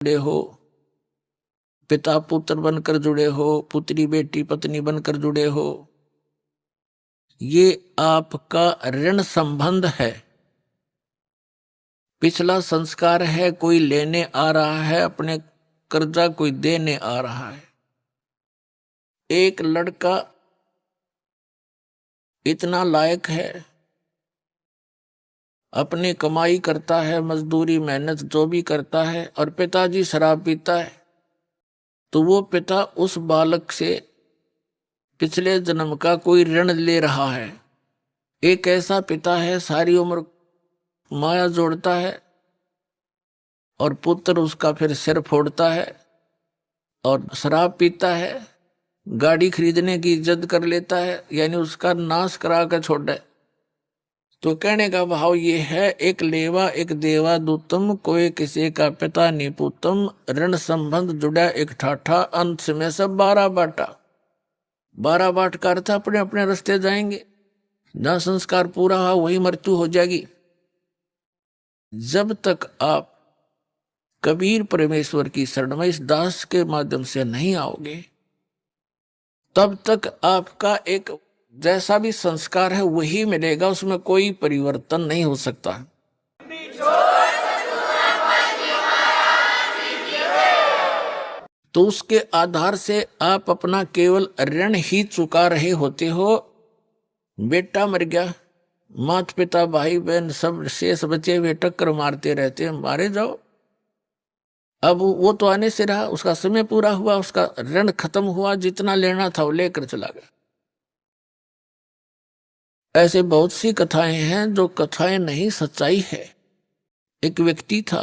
जुड़े हो, पिता पुत्र बनकर जुड़े हो, पुत्री बेटी पत्नी बनकर जुड़े हो, ये आपका ऋण संबंध है। पिछला संस्कार है, कोई लेने आ रहा है अपने कर्जा, कोई देने आ रहा है। एक लड़का इतना लायक है, अपनी कमाई करता है, मजदूरी मेहनत जो भी करता है, और पिताजी शराब पीता है, तो वो पिता उस बालक से पिछले जन्म का कोई ऋण ले रहा है। एक ऐसा पिता है, सारी उम्र माया जोड़ता है और पुत्र उसका फिर सिर फोड़ता है और शराब पीता है, गाड़ी खरीदने की जिद कर लेता है, यानी उसका नाश करा कर छोड़ है। तो कहने का भाव ये है, एक लेवा एक देवा दूतम, कोई किसी का पिता नहीं पूतम, ऋण संबंध जुड़ा एक ठाठा, अंत में सब 12 बाटा। 12 बाट का अर्थ अपने अपने रास्ते जाएंगे, जहां संस्कार पूरा हुआ वही मृत्यु हो जाएगी। जब तक आप कबीर परमेश्वर की शरण में इस दास के माध्यम से नहीं आओगे, तब तक आपका एक जैसा भी संस्कार है वही मिलेगा, उसमें कोई परिवर्तन नहीं हो सकता। तो उसके आधार से आप अपना केवल ऋण ही चुका रहे होते हो। बेटा मर गया, माता पिता भाई बहन सब शेष बचे हुए टक्कर मारते रहते हैं, मारे जाओ। अब वो तो आने से रहा, उसका समय पूरा हुआ, उसका ऋण खत्म हुआ, जितना लेना था वो लेकर चला गया। ऐसे बहुत सी कथाएं हैं जो कथाएं नहीं, सच्चाई है। एक व्यक्ति था,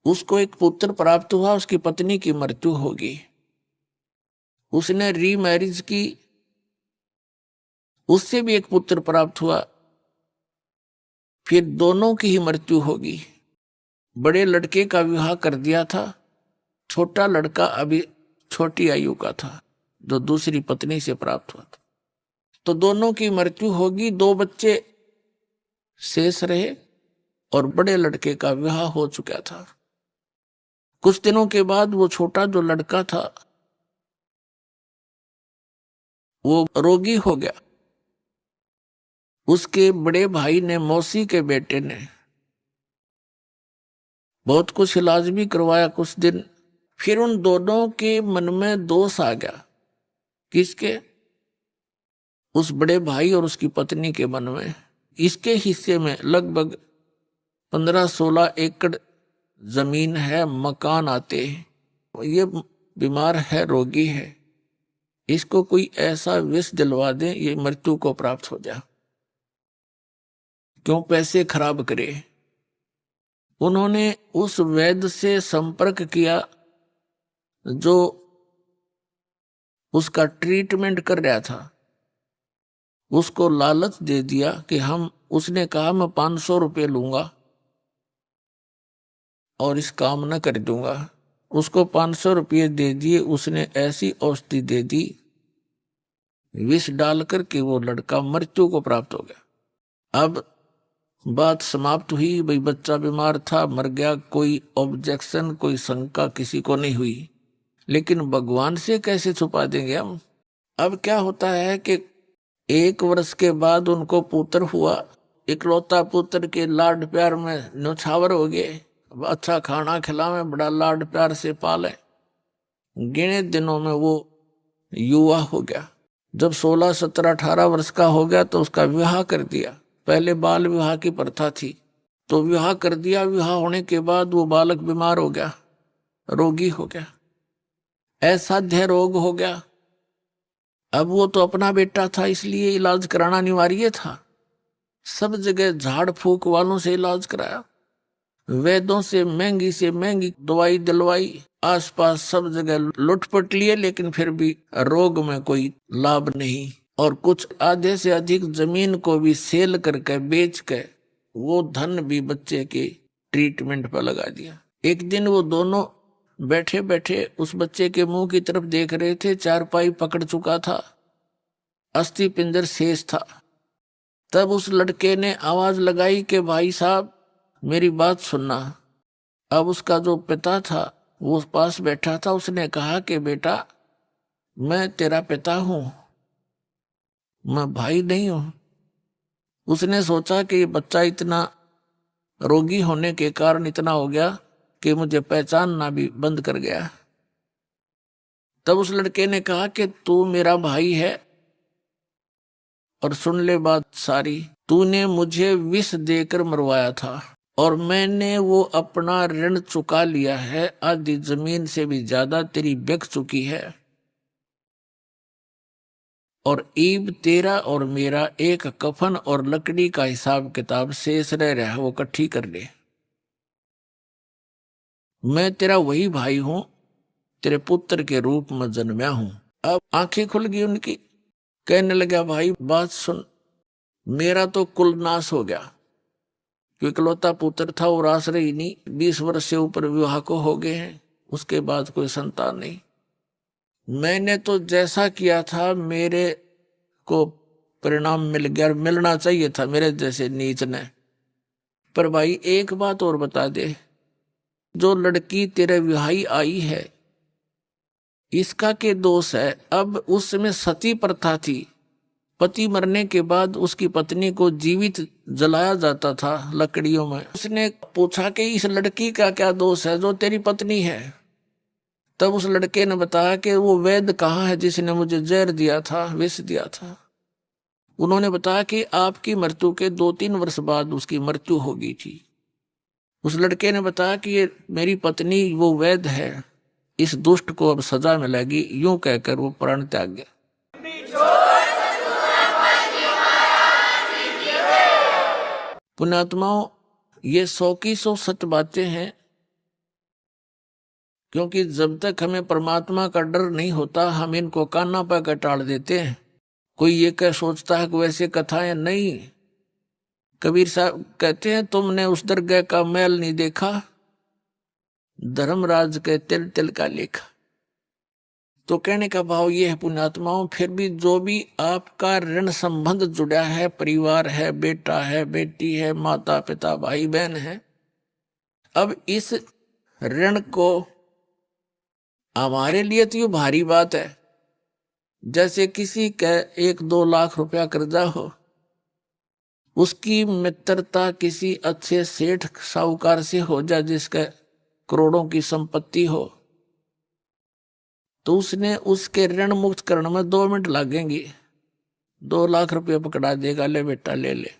उसको एक पुत्र प्राप्त हुआ, उसकी पत्नी की मृत्यु होगी। उसने रीमैरिज की, उससे भी एक पुत्र प्राप्त हुआ, फिर दोनों की ही मृत्यु होगी। बड़े लड़के का विवाह कर दिया था, छोटा लड़का अभी छोटी आयु का था, जो दूसरी पत्नी से प्राप्त हुआ था। तो दोनों की मृत्यु होगी, 2 बच्चे शेष रहे और बड़े लड़के का विवाह हो चुका था। कुछ दिनों के बाद वो छोटा जो लड़का था वो रोगी हो गया। उसके बड़े भाई ने, मौसी के बेटे ने बहुत कुछ इलाज भी करवाया कुछ दिन। फिर उन दोनों के मन में दोष आ गया। किसके? उस बड़े भाई और उसकी पत्नी के मन में। इसके हिस्से में लगभग 15-16 एकड़ जमीन है, मकान आते हैं। ये बीमार है, रोगी है, इसको कोई ऐसा विष दिलवा दे ये मृत्यु को प्राप्त हो जाए, क्यों पैसे खराब करे। उन्होंने उस वैद्य से संपर्क किया जो उसका ट्रीटमेंट कर रहा था। उसको लालच दे दिया कि उसने कहा मैं 500 रुपये लूंगा और इस काम न कर दूंगा। उसको 500 रुपये दे दिए। उसने ऐसी औषधि दे दी, विष डालकर के वो लड़का मृत्यु को प्राप्त हो गया। अब बात समाप्त हुई, भाई बच्चा बीमार था, मर गया, कोई ऑब्जेक्शन, कोई शंका किसी को नहीं हुई। लेकिन भगवान से कैसे छुपा देंगे हम। अब क्या होता है कि 1 वर्ष के बाद उनको पुत्र हुआ। इकलौता पुत्र के लाड प्यार में न्यौछावर हो गए। अच्छा खाना खिलावे, बड़ा लाड प्यार से पाले। गिने दिनों में वो युवा हो गया। जब 16, 17, 18 वर्ष का हो गया तो उसका विवाह कर दिया। पहले बाल विवाह की प्रथा थी, तो विवाह कर दिया। विवाह होने के बाद वो बालक बीमार हो गया, रोगी हो गया, असाध्य रोग हो गया। अब वो तो अपना बेटा था, इसलिए इलाज कराना अनिवार्य था। सब जगह झाड़ फूक वालों से इलाज कराया, वैद्यों से महंगी दवाई दिलवाई, आसपास सब जगह लुटपट लिए, लेकिन फिर भी रोग में कोई लाभ नहीं। और कुछ आधे से अधिक जमीन को भी सेल करके बेच के वो धन भी बच्चे के ट्रीटमेंट पर लगा दिया। एक दिन वो दोनों बैठे बैठे उस बच्चे के मुंह की तरफ देख रहे थे। चारपाई पकड़ चुका था, अस्थि पिंजर शेष था। तब उस लड़के ने आवाज लगाई कि भाई साहब मेरी बात सुनना। अब उसका जो पिता था वो उस पास बैठा था, उसने कहा कि बेटा मैं तेरा पिता हूं, मैं भाई नहीं हूं। उसने सोचा कि ये बच्चा इतना रोगी होने के कारण इतना हो गया कि मुझे पहचानना भी बंद कर गया। तब उस लड़के ने कहा कि तू मेरा भाई है, और सुन ले बात सारी, तूने मुझे विष देकर मरवाया था और मैंने वो अपना ऋण चुका लिया है, आधी जमीन से भी ज्यादा तेरी बिक चुकी है, और ईब तेरा और मेरा एक कफन और लकड़ी का हिसाब किताब शेष रह रहा है, वो इकट्ठी कर ले। मैं तेरा वही भाई हूं, तेरे पुत्र के रूप में जन्मया हूं। अब आंखें खुल गई उनकी। कहने लगा भाई बात सुन, मेरा तो कुल नाश हो गया, क्योंकि इकलौता पुत्र था और आश्रय ही नहीं, 20 वर्ष से ऊपर विवाह को हो गए हैं, उसके बाद कोई संतान नहीं। मैंने तो जैसा किया था मेरे को परिणाम मिल गया, और मिलना चाहिए था मेरे जैसे नीच ने। पर भाई एक बात और बता दे, जो लड़की तेरे विवाही आई है इसका के दोष है? अब उसमें सती प्रथा थी, पति मरने के बाद उसकी पत्नी को जीवित जलाया जाता था लकड़ियों में। उसने पूछा कि इस लड़की का क्या दोष है जो तेरी पत्नी है? तब उस लड़के ने बताया कि वो वैद्य कहाँ है जिसने मुझे जहर दिया था, विष दिया था। उन्होंने बताया कि आपकी मृत्यु के 2-3 वर्ष बाद उसकी मृत्यु हो गई थी। उस लड़के ने बताया कि ये मेरी पत्नी वो वैद्य है, इस दुष्ट को अब सजा मिलेगी। यूं कहकर वो प्राण त्याग गया। पुण्यात्माओं, ये 100 की 100 सत्य बातें हैं, क्योंकि जब तक हमें परमात्मा का डर नहीं होता हम इनको काना पर टाल देते हैं। कोई ये क्या सोचता है कि वैसे कथाएं नहीं। कबीर साहब कहते हैं तुमने उस दरगाह का मैल नहीं देखा, धर्मराज के तिल तिल का लेखा। तो कहने का भाव ये है पुण्यात्माओं, फिर भी जो भी आपका ऋण संबंध जुड़ा है, परिवार है, बेटा है, बेटी है, माता पिता भाई बहन है, अब इस ऋण को, हमारे लिए तो ये भारी बात है। जैसे किसी का 1-2 लाख रुपया कर्जा हो, उसकी मित्रता किसी अच्छे सेठ साहूकार से हो जाए जिसका करोड़ों की संपत्ति हो, तो उसने उसके ऋण मुक्त करने में 2 मिनट लगेंगे, 2 लाख रुपया पकड़ा देगा, ले बेटा ले ले,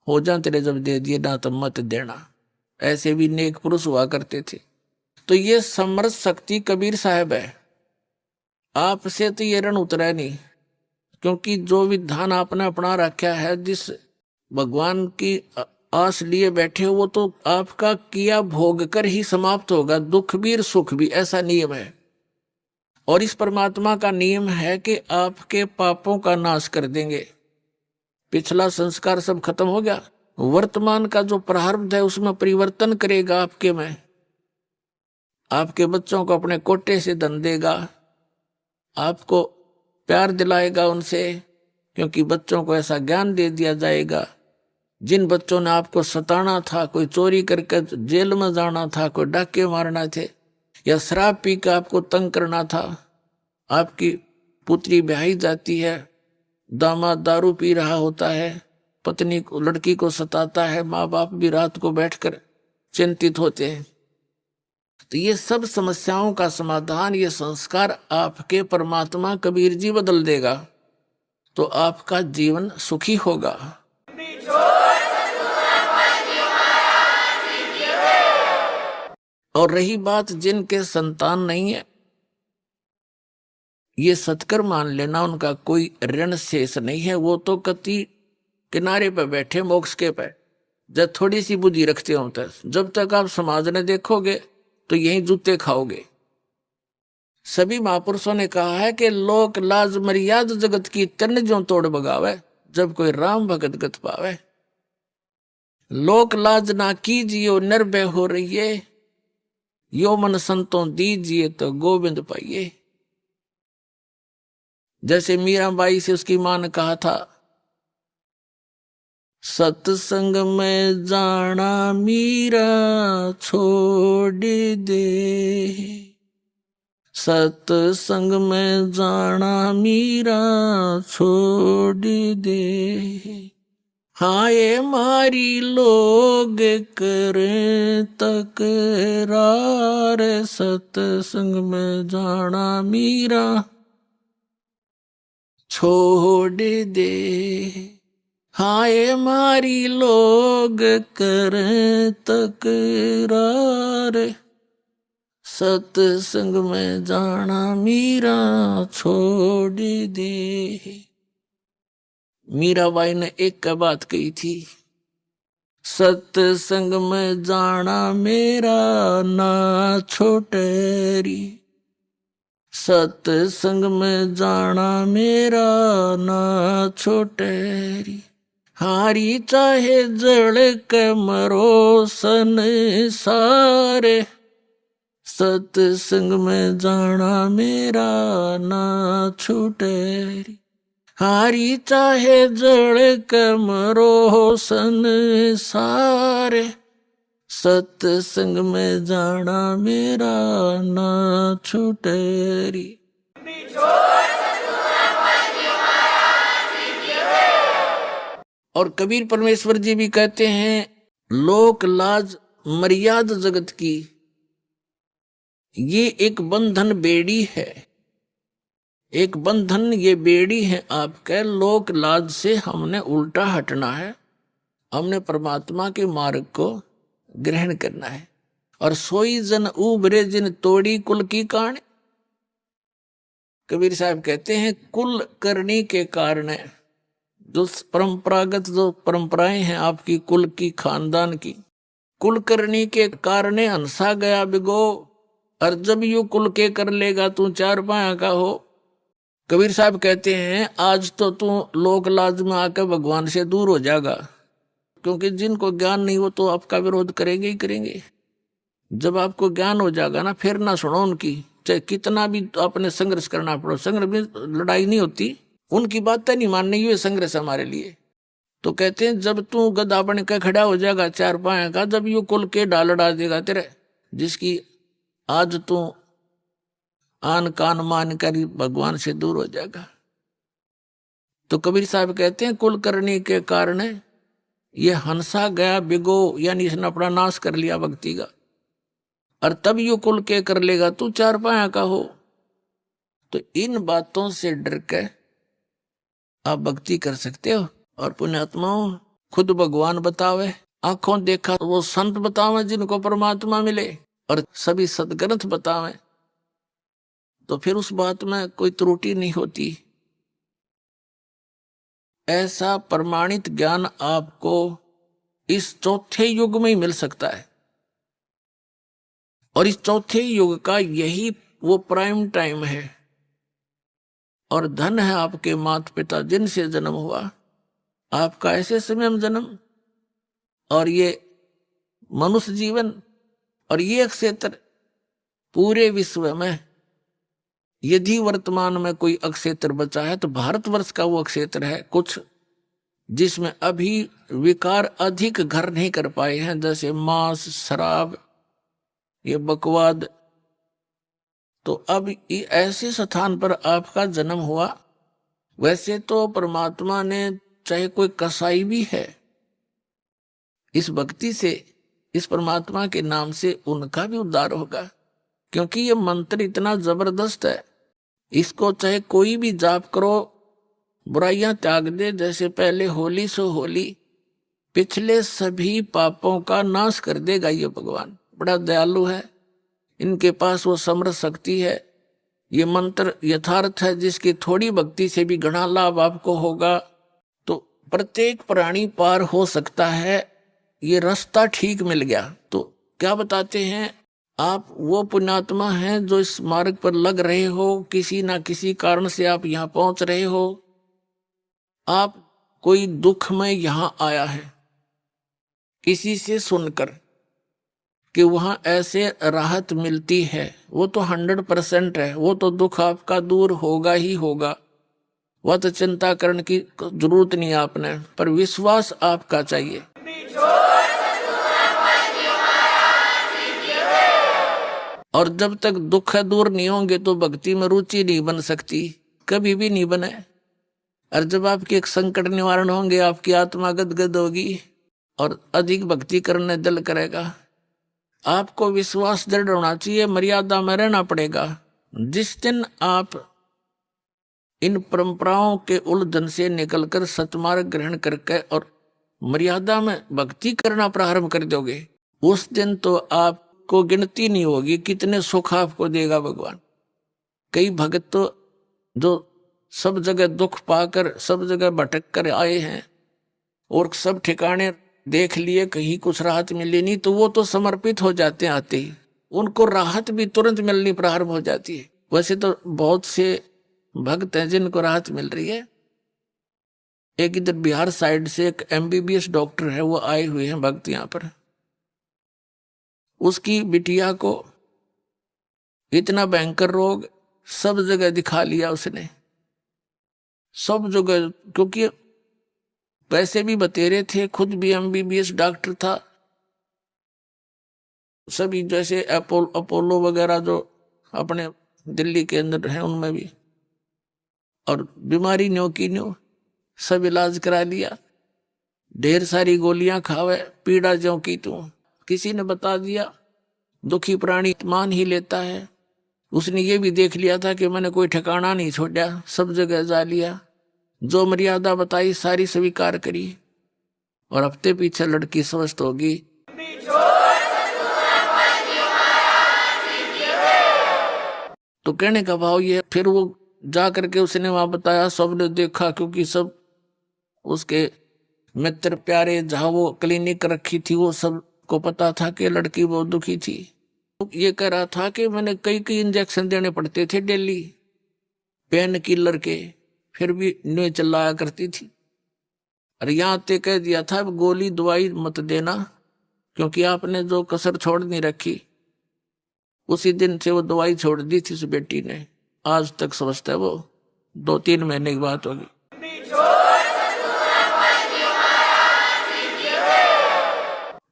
हो जा तेरे जब दे दिए ना तो मत देना। ऐसे भी नेक पुरुष हुआ करते थे। तो ये समर्थ शक्ति कबीर साहब है। आपसे तो ये ऋण उतरा नहीं, क्योंकि जो विधान आपने अपना रखा है, जिस भगवान की आस लिए बैठे हो, वो तो आपका किया भोग कर ही समाप्त होगा, दुख भी और सुख भी, ऐसा नियम है। और इस परमात्मा का नियम है कि आपके पापों का नाश कर देंगे। पिछला संस्कार सब खत्म हो गया, वर्तमान का जो प्रारब्ध है उसमें परिवर्तन करेगा आपके में। आपके बच्चों को अपने कोटे से धन देगा, आपको प्यार दिलाएगा उनसे, क्योंकि बच्चों को ऐसा ज्ञान दे दिया जाएगा। जिन बच्चों ने आपको सताना था, कोई चोरी करके जेल में जाना था, कोई डाके मारना थे, या शराब पी कर आपको तंग करना था, आपकी पुत्री ब्याही जाती है, दामाद दारू पी रहा होता है, पत्नी को, लड़की को सताता है, माँ बाप भी रात को बैठकर चिंतित होते हैं। तो ये सब समस्याओं का समाधान, ये संस्कार आपके परमात्मा कबीर जी बदल देगा, तो आपका जीवन सुखी होगा। और रही बात जिनके संतान नहीं है, ये सत्कर मान लेना उनका कोई ऋण शेष नहीं है, वो तो कति किनारे पे बैठे मोक्ष के पे, जब थोड़ी सी बुद्धि रखते हो तक। जब तक आप समाज ने देखोगे तो यही जूते खाओगे। सभी महापुरुषों ने कहा है कि लोक लाज मर्याद जगत की तन जो तोड़ बगावे, जब कोई राम भगत गत पावे। लोक लाज ना कीजिए निर्भय हो रहिए, यो मन संतों दीजिए तो गोविंद पाइए। जैसे मीराबाई से उसकी मां ने कहा था सत्संग में जाना मीरा छोड़ दे, सत्संग में जाना मीरा छोड़ दे। हाय मारी लोग करें तकरार, सत्संग में जाना मीरा छोड़ दे। हाय मारी लोग करें तकरार, सत्संग में जाना मीरा छोड़ दे। मीराबाई ने एक का बात कही थी, सत्संग में जाना मेरा ना छोटेरी, सत्संग में जाना मेरा ना छोटेरी। हारी चाहे जड़ के मरो संसारे, सत्संग में जाना मेरा ना छूटेरी। हारी चाहे जड़ के मरो संसारे, सत्संग में जाना मेरा ना छूटेरी। और कबीर परमेश्वर जी भी कहते हैं, लोक लाज मर्याद जगत की, ये एक बंधन बेड़ी है, एक बंधन ये बेड़ी है आपके। लोक लाज से हमने उल्टा हटना है, हमने परमात्मा के मार्ग को ग्रहण करना है। और सोई जन उबरे जिन तोड़ी कुल की कान, कबीर साहब कहते हैं कुल करनी के कारण, जो परंपरागत जो परंपराएं हैं आपकी कुल की खानदान की, कुल करनी के कारण हंसा गया बिगो, और जब यू कुल के कर लेगा तू चार पाया का हो। कबीर साहब कहते हैं आज तो तू लोक लाज में आकर भगवान से दूर हो जाएगा, क्योंकि जिनको ज्ञान नहीं हो तो आपका विरोध करेंगे ही करेंगे। जब आपको ज्ञान हो जाएगा ना, फिर ना सुनो उनकी, चाहे कितना भी आपने संघर्ष करना पड़ो। संघर्ष में लड़ाई नहीं होती, उनकी बातें नहीं माननी, ये संघर्ष हमारे लिए। तो कहते हैं जब तू गधा बन के खड़ा हो जाएगा चार पाया का, जब यू कुल के डाल डाल देगा तेरे, जिसकी आज तू आन कान मान कर भगवान से दूर हो जाएगा। तो कबीर साहब कहते हैं कुल करने के कारण ये हंसा गया बिगो, यानी इसने अपना नाश कर लिया भक्ति का, और तब यू कुल के कर लेगा तू चार पाया का हो। तो इन बातों से डर के आप भक्ति कर सकते हो। और पुण्यात्माओं, खुद भगवान बतावे, आंखों देखा वो संत बतावे जिनको परमात्मा मिले, और सभी सदग्रंथ बतावे, तो फिर उस बात में कोई त्रुटि नहीं होती। ऐसा प्रमाणित ज्ञान आपको इस चौथे युग में ही मिल सकता है, और इस चौथे युग का यही वो प्राइम टाइम है। और धन है आपके माता पिता जिनसे जन्म हुआ, आपका ऐसे समय में जन्म, और ये मनुष्य जीवन, और ये क्षेत्र पूरे विश्व में यदि वर्तमान में कोई अक्षेत्र बचा है तो भारतवर्ष का वो अक्षेत्र है कुछ, जिसमें अभी विकार अधिक घर नहीं कर पाए हैं, जैसे मांस, शराब, ये बकवाद। तो अब ऐसे स्थान पर आपका जन्म हुआ। वैसे तो परमात्मा ने, चाहे कोई कसाई भी है, इस भक्ति से, इस परमात्मा के नाम से उनका भी उद्धार होगा, क्योंकि ये मंत्र इतना जबरदस्त है। इसको चाहे कोई भी जाप करो, बुराइयां त्याग दे, जैसे पहले होली सो होली, पिछले सभी पापों का नाश कर देगा ये भगवान। बड़ा दयालु है, इनके पास वो समर्थ शक्ति है। ये मंत्र यथार्थ है, जिसकी थोड़ी भक्ति से भी घना लाभ आपको होगा। तो प्रत्येक प्राणी पार हो सकता है, ये रास्ता ठीक मिल गया। तो क्या बताते हैं, आप वो पुण्यात्मा हैं जो इस मार्ग पर लग रहे हो, किसी ना किसी कारण से आप यहाँ पहुंच रहे हो। आप कोई दुख में यहां आया है, किसी से सुनकर कि वहां ऐसे राहत मिलती है, वो तो 100% है, वो तो दुख आपका दूर होगा ही होगा। वह तो चिंता करने की जरूरत नहीं आपने, पर विश्वास आपका चाहिए। और जब तक दुख दूर नहीं होंगे तो भक्ति में रुचि नहीं बन सकती, कभी भी नहीं बने। और जब आपके एक संकट निवारण होंगे, आपकी आत्मा गदगद होगी और अधिक भक्ति करने दिल करेगा। आपको विश्वास दृढ़ होना चाहिए, मर्यादा में रहना पड़ेगा। जिस दिन आप इन परंपराओं के उलझन से निकलकर सतमार्ग ग्रहण करके और मर्यादा में भक्ति करना प्रारंभ कर दोगे, उस दिन तो आपको गिनती नहीं होगी कितने सुख आपको देगा भगवान। कई भक्त तो जो सब जगह दुख पाकर सब जगह भटक कर आए हैं और सब ठिकाने देख लिए, कहीं कुछ राहत मिली नहीं, तो वो तो समर्पित हो जाते हैं आते ही, उनको राहत भी तुरंत मिलनी प्रारंभ हो जाती है। वैसे तो बहुत से भक्त हैं जिनको राहत मिल रही है। एक इधर बिहार साइड से एक MBBS डॉक्टर है, वो आए हुए हैं भक्त यहाँ पर। उसकी बिटिया को इतना भयंकर रोग, सब जगह दिखा लिया उसने, सब जगह, क्योंकि पैसे भी बतेरे थे, खुद भी MBBS डॉक्टर था। सभी जैसे अपोलो वगैरह जो अपने दिल्ली के अंदर हैं उनमें भी, और बीमारी न्यो की न्यो सब इलाज करा लिया, ढेर सारी गोलियां खावे, पीड़ा ज्यों की त्यों। किसी ने बता दिया दुखी प्राणी मान ही लेता है। उसने ये भी देख लिया था कि मैंने कोई ठिकाना नहीं छोड़ा, सब जगह जा लिया, जो मर्यादा बताई सारी स्वीकार करी, और हफ्ते पीछे लड़की स्वस्थ होगी। तो कहने का भाव ये, फिर वो जा करके उसने वहां बताया, सबने देखा, क्योंकि सब उसके मित्र प्यारे जहाँ वो क्लिनिक रखी थी वो सब को पता था कि लड़की बहुत दुखी थी। ये कह रहा था कि मैंने कई इंजेक्शन देने पड़ते थे डेली, पेन किलर के, फिर भी नहीं चिल्लाया करती थी। और यहाँ ते कह दिया था गोली दवाई मत देना, क्योंकि आपने जो कसर छोड़ नहीं रखी। उसी दिन से वो दवाई छोड़ दी थी उस बेटी ने, आज तक स्वस्थ है वो, 2-3 महीने की बात होगी।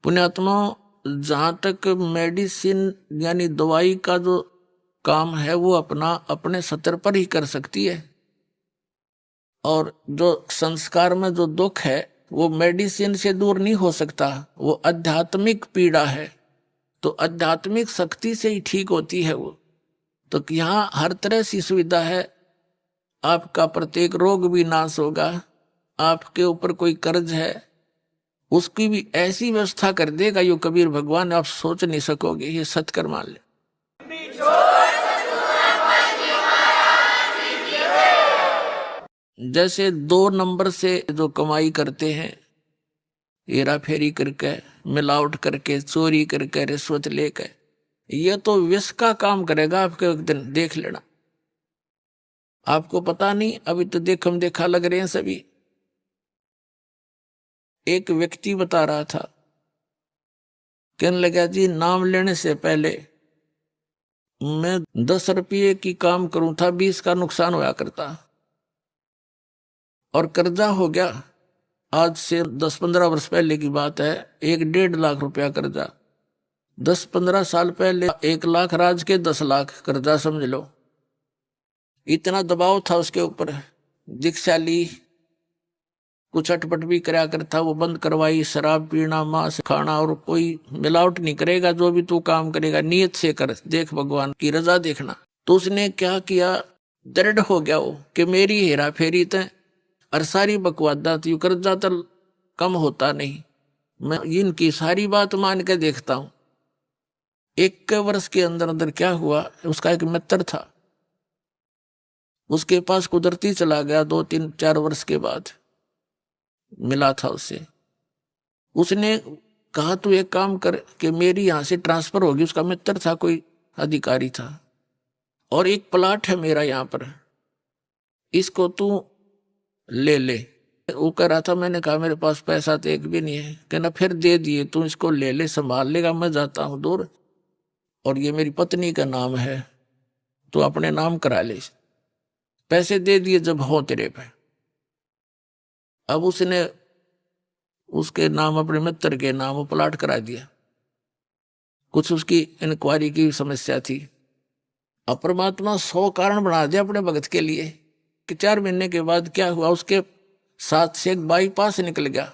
पुण्यात्मा, जहां तक मेडिसिन यानी दवाई का जो काम है वो अपना अपने स्तर पर ही कर सकती है, और जो संस्कार में जो दुख है वो मेडिसिन से दूर नहीं हो सकता, वो आध्यात्मिक पीड़ा है, तो आध्यात्मिक शक्ति से ही ठीक होती है वो। तो यहाँ हर तरह से सुविधा है, आपका प्रत्येक रोग भी नाश होगा, आपके ऊपर कोई कर्ज है उसकी भी ऐसी व्यवस्था कर देगा यो कबीर भगवान, आप सोच नहीं सकोगे, ये सत्कर मान ले। जैसे 2 नंबर से जो कमाई करते हैं, हेरा फेरी करके, मिलावट करके, चोरी करके, रिश्वत लेकर, ये तो विष का काम करेगा आपके, एक दिन देख लेना। आपको पता नहीं, अभी तो देखम देखा लग रहे हैं सभी। एक व्यक्ति बता रहा था, कहने लगा जी नाम लेने से पहले मैं 10 रुपये की काम करूं था, 20 का नुकसान होया करता, और कर्जा हो गया। आज से 10-15 वर्ष पहले की बात है, 1-1.5 लाख रुपया कर्जा। 10-15 साल पहले 1 लाख राज के 10 लाख कर्जा, समझ लो। इतना दबाव था उसके ऊपर, दीक्षा ली, कुछ अटपट भी कराया करता, वो बंद करवाई, शराब पीना, मांस खाना, और कोई मिलावट नहीं करेगा, जो भी तू काम करेगा नियत से कर, देख भगवान की रजा देखना। तो उसने क्या किया, दृढ़ हो गया वो कि मेरी हेरा फेरी तय और सारी बकवादा थी, कर्जा तो कम होता नहीं, मैं इनकी सारी बात मान के देखता हूं। 1 वर्ष के अंदर अंदर क्या हुआ, उसका एक मित्र था, उसके पास कुदरती चला गया, 2-3-4 वर्ष के बाद मिला था उससे। उसने कहा तू एक काम कर कि मेरी यहां से ट्रांसफर होगी, उसका मित्र था, कोई अधिकारी था, और एक प्लाट है मेरा यहाँ पर, इसको तू ले ले। वो कह रहा था, मैंने कहा मेरे पास पैसा तो एक भी नहीं है। कहना फिर दे दिए, तू इसको ले ले, संभाल लेगा, मैं जाता हूं दूर, और ये मेरी पत्नी का नाम है, तू अपने नाम करा ले। पैसे दे दिए जब हो तेरे पे। अब उसने उसके नाम, अपने मित्र के नाम प्लाट करा दिया। कुछ उसकी इंक्वायरी की समस्या थी। अब परमात्मा 100 कारण बना दिया अपने भगत के लिए कि 4 महीने के बाद क्या हुआ, उसके साथ से एक बाईपास निकल गया।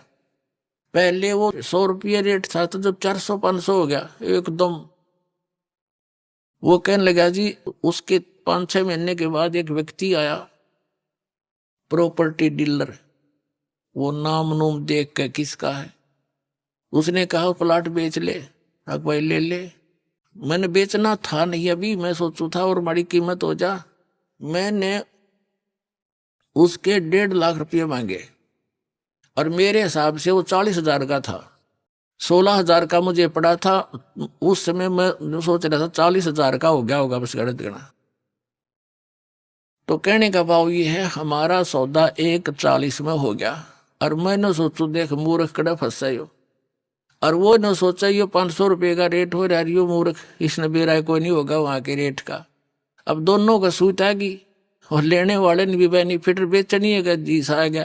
पहले वो 100 रुपये रेट था, तो जब 400-500 हो गया एकदम, वो कहने लगा जी। उसके 5-6 महीने के बाद एक व्यक्ति आया, प्रॉपर्टी डीलर। वो नाम नूम देख के किसका है, उसने कहा प्लाट बेच ले। अब भाई ले ले। मैंने बेचना था नहीं अभी, मैं सोचू था और बड़ी कीमत हो जा। मैंने उसके 1.5 लाख रुपये मांगे और मेरे हिसाब से वो 40,000 का था। 16,000 का मुझे पड़ा था उस समय। मैं सोच रहा था 40,000 का हो गया होगा बस गणित गणा। तो कहने का भाव ये है, हमारा सौदा 1,40 में हो गया। और मैंने सोचू देख मूर्ख कड़ा फंसा हो। और वो न सोचा ये 500 रुपये का रेट हो रहा है, मूर्ख, इसने बेरा कोई नहीं होगा वहां के रेट का। अब दोनों का सूत आ गई और लेने वाले ने भी बेनिफिट, बेचनी है जी आ गया।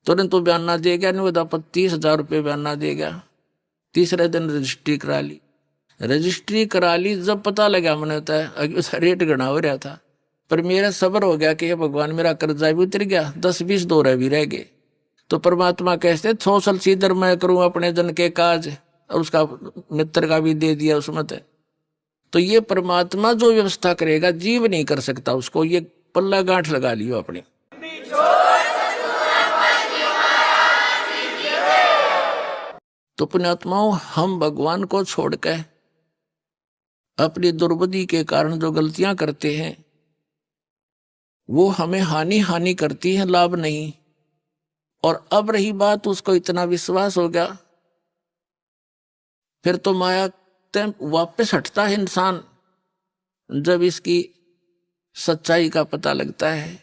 तुरंत तो बयाना दे गया, नहीं बता 30,000 रुपये बयाना दे गया। तीसरे दिन रजिस्ट्री करा ली। रजिस्ट्री करा ली, जब पता लगा मैंने होता है उसका रेट गणा हो रहा था। पर मेरा सब्र हो गया कि भगवान मेरा कर्जा भी उतर गया, 10-20 दौरे भी रह गए। तो परमात्मा कहते 100 सीधर मैं करूं अपने जन के काज, और उसका मित्र का भी दे दिया उसमें। तो ये परमात्मा जो व्यवस्था करेगा जीव नहीं कर सकता उसको, ये पल्ला गांठ लगा लियो अपने। तो पुण्यात्माओं, हम भगवान को छोड़कर अपनी दुर्बुद्धि के कारण जो गलतियां करते हैं वो हमें हानि करती है, लाभ नहीं। और अब रही बात, उसको इतना विश्वास हो गया, फिर तो माया वापस हटता है इंसान जब इसकी सच्चाई का पता लगता है।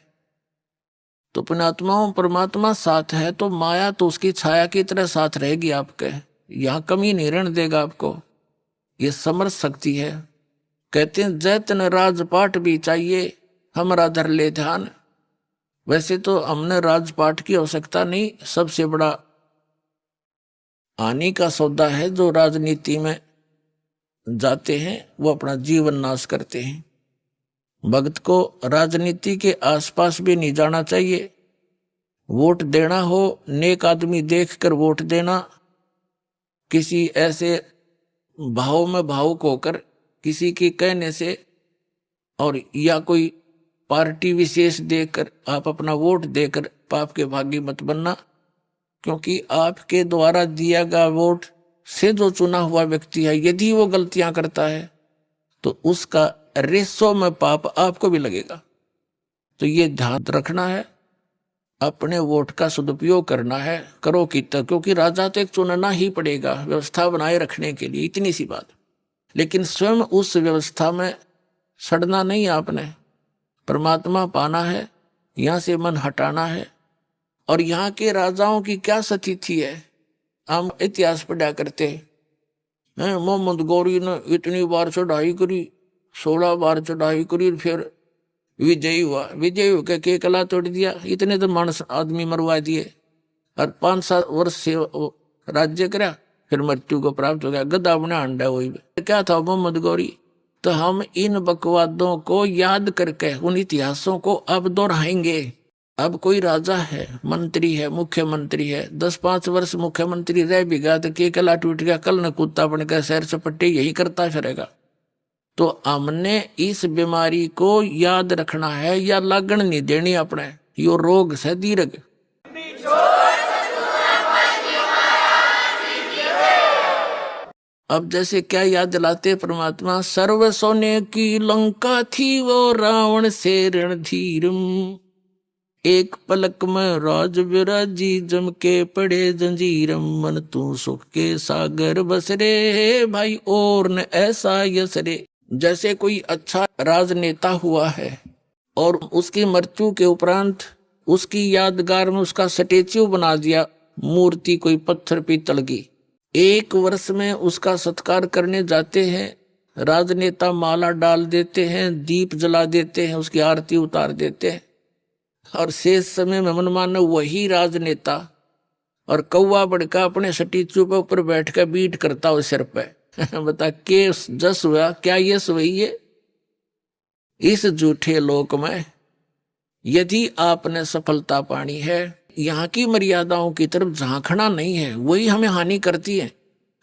तो पुण्यात्माओं, परमात्मा साथ है तो माया तो उसकी छाया की तरह साथ रहेगी आपके, यहां कमी नहीं रहने देगा आपको। ये समर्थ शक्ति है। कहते हैं जैतन राजपाट भी चाहिए हमारा धर ले ध्यान। वैसे तो हमने राजपाट की आवश्यकता नहीं, सबसे बड़ा हानि का सौदा है जो राजनीति में जाते हैं वो अपना जीवन नाश करते हैं। भक्त को राजनीति के आसपास भी नहीं जाना चाहिए। वोट देना हो, नेक आदमी देखकर वोट देना, किसी ऐसे भाव में भावुक होकर किसी के कहने से और या कोई पार्टी विशेष देकर आप अपना वोट देकर पाप के भागी मत बनना। क्योंकि आपके द्वारा दिया गया वोट से जो चुना हुआ व्यक्ति है, यदि वो गलतियां करता है तो उसका रेसो में पाप आपको भी लगेगा। तो ये ध्यान रखना है, अपने वोट का सदुपयोग करना है, करो कितना, क्योंकि राजा तो एक चुनना ही पड़ेगा व्यवस्था बनाए रखने के लिए, इतनी सी बात। लेकिन स्वयं उस व्यवस्था में सड़ना नहीं, आपने परमात्मा पाना है, यहां से मन हटाना है। और यहाँ के राजाओं की क्या स्थिति है, हम इतिहास पढ़ा करते हैं। मोहम्मद गौरी ने इतनी बार चढ़ाई करी, 16 बार चढ़ाई करी, फिर विजयी हुआ। विजयी होकर के कला तोड़ दिया, इतने तो मानस आदमी मरवा दिए। और 5-7 वर्ष से राज्य करा, फिर मृत्यु को प्राप्त हो गया। गधा बना अंडा वही क्या था मोहम्मद गौरी। तो हम इन बकवादों को याद करके उन इतिहासों को अब दोहराएंगे। अब कोई राजा है, मंत्री है, मुख्यमंत्री है, 10-5 वर्ष मुख्यमंत्री रह भी गया तो के कला टूट गया, कल न कुत्ता बन गया, सैर सपट्टे यही करता फिरेगा। तो हमने इस बीमारी को याद रखना है या लगन नहीं देनी अपने, यो रोग से दीर्घ। अब जैसे क्या याद दिलाते परमात्मा, सर्व सोने की लंका थी वो रावण से रणधीरम, एक पलक में राज विराजी जम के पड़े जंजीरम, मन तू सुख के सागर बसरे भाई और न ऐसा यसरे। जैसे कोई अच्छा राजनेता हुआ है और उसकी मृत्यु के उपरांत उसकी यादगार में उसका स्टेच्यू बना दिया, मूर्ति कोई पत्थर पीतल की, 1 वर्ष में उसका सत्कार करने जाते हैं राजनेता माला डाल देते हैं, दीप जला देते हैं, उसकी आरती उतार देते हैं, और शेष समय में मनमाना वही राजनेता और कौवा बड़का अपने स्टैचू पे ऊपर बैठ कर बीट करता हो सिर पे। बता के जस हुआ क्या यश हुई है? इस झूठे लोक में यदि आपने सफलता पानी है, यहाँ की मर्यादाओं की तरफ झांकना नहीं है, वही हमें हानि करती है।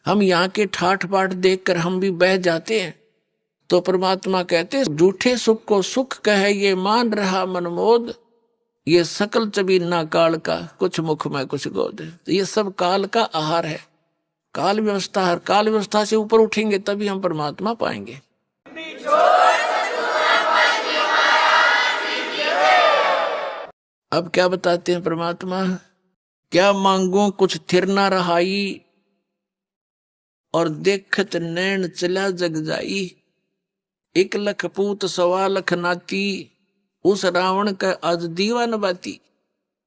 हम यहाँ के ठाठ बाट देखकर हम भी बह जाते हैं। तो परमात्मा कहते झूठे सुख को सुख कहे ये मान रहा मनमोद, ये सकल चबीना काल का कुछ मुख में कुछ गोद। तो ये सब काल का आहार है, काल व्यवस्था है। काल व्यवस्था से ऊपर उठेंगे तभी हम परमात्मा पाएंगे। अब क्या बताते हैं परमात्मा? क्या मांगो कुछ थिर ना रहाई, और देखत नैन चला जग जाई। 1 लख पूत 1.25 लाख नाती, उस रावण का आज दीवान बाती।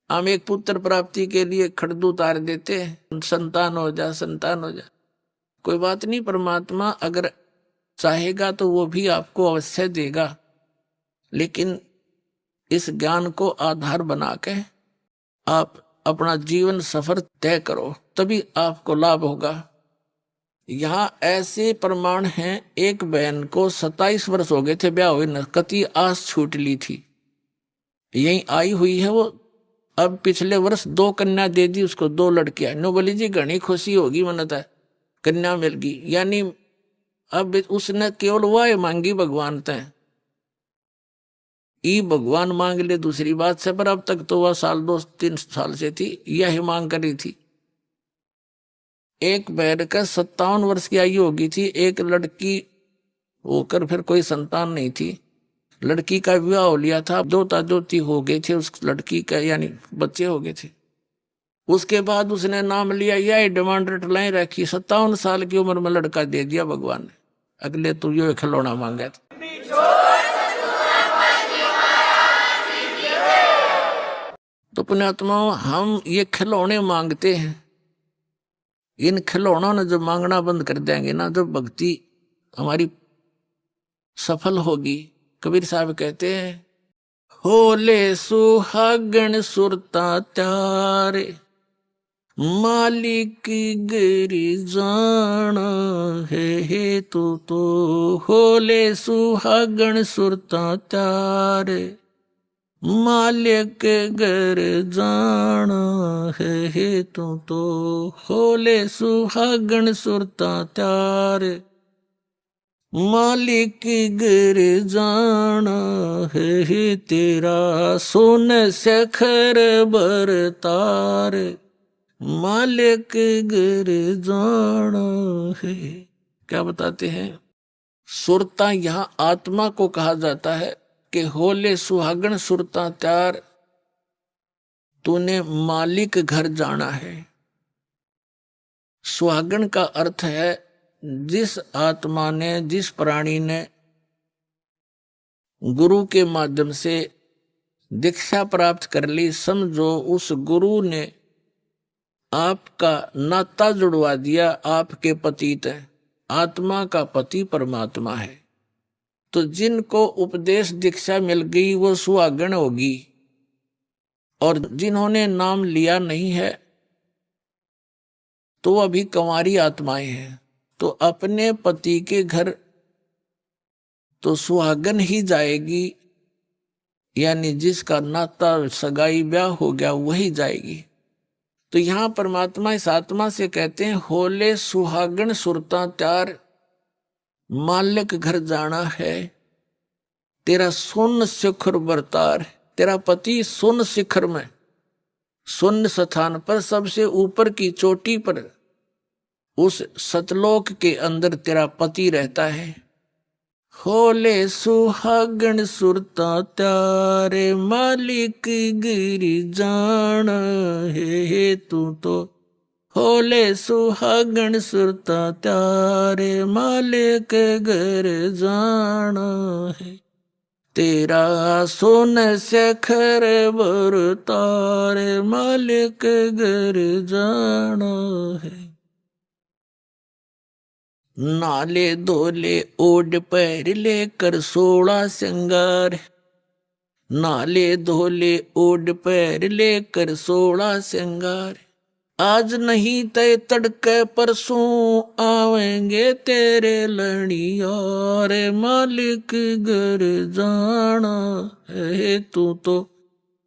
हम एक पुत्र प्राप्ति के लिए खड़दू उतार देते हैं, संतान हो जा, संतान हो जा। कोई बात नहीं, परमात्मा अगर चाहेगा तो वो भी आपको अवश्य देगा, लेकिन इस ज्ञान को आधार बना के आप अपना जीवन सफर तय करो, तभी आपको लाभ होगा। यहाँ ऐसे प्रमाण हैं, एक बहन को 27 वर्ष हो गए थे ब्याह हुए न, कति आस छूट ली थी, यही आई हुई है वो। अब पिछले वर्ष 2 कन्या दे दी उसको, 2 लड़कियां। नो बोली जी घनी खुशी होगी मनता, कन्या मिल गई। यानी अब उसने केवल वह मांगी भगवान तय, ई भगवान मांग ले दूसरी बात से, पर अब तक तो वह 2-3 साल से थी, यही मांग करी थी। एक बहन का 57 वर्ष की आयु होगी थी, एक लड़की होकर फिर कोई संतान नहीं थी। लड़की का विवाह हो लिया था, दोता दोती हो गए थे उस लड़की का, यानी बच्चे हो गए थे। उसके बाद उसने नाम लिया, यह डिमांड रटलाई रखी, 57 साल की उम्र में लड़का दे दिया भगवान ने। अगले तो यो खिलौना मांगा था। तो पुण्यात्मा, हम ये खिलौने मांगते हैं, इन खिलौनों ने जो मांगना बंद कर देंगे ना, जब भक्ति हमारी सफल होगी। कबीर साहब कहते हैं, होले सुहागण सुरता त्यारे, मालिक गिरी जाना है तो होले सुहागण सुरता त्यारे, मालिक घर जाना है तो होले सुहागण सुरता त्यारे, मालिक घर जाना है तेरा सोन सखर बरतार, मालिक घर जाना है। क्या बताते हैं? सुरता यहाँ आत्मा को कहा जाता है कि होले सुहागण सुरता त्यार, तूने मालिक घर जाना है। सुहागण का अर्थ है जिस आत्मा ने, जिस प्राणी ने गुरु के माध्यम से दीक्षा प्राप्त कर ली, समझो उस गुरु ने आपका नाता जुड़वा दिया, आपके पतित है। आत्मा का पति परमात्मा है। तो जिनको उपदेश दीक्षा मिल गई वो सुहागण होगी, और जिन्होंने नाम लिया नहीं है तो अभी कंवारी आत्माएं हैं। तो अपने पति के घर तो सुहागन ही जाएगी, यानी जिसका नाता सगाई ब्याह हो गया वही जाएगी। तो यहां परमात्मा इस आत्मा से कहते हैं, होले सुहागन सुरता त्यार, मालिक घर जाना है, तेरा सुन शिखर बरतार। तेरा पति सुन शिखर में, सुन स्थान पर, सबसे ऊपर की चोटी पर, उस सतलोक के अंदर तेरा पति रहता है। होले सुहागण सुरता त्यारे, मालिक गिरी जाना है तो होले सुहागण सुरता त्यारे, मालिक घर जाना है तेरा सोन सखर बरतारे, मालिक घर जाना है। नाले धोले ओढ़ पैर लेकर 16 श्रृंगार, नाले धोले ओढ़ पैर लेकर 16 श्रृंगार, आज नहीं तय तड़के परसों आवेंगे तेरे लड़िया रे, मालिक घर जाना है तू तो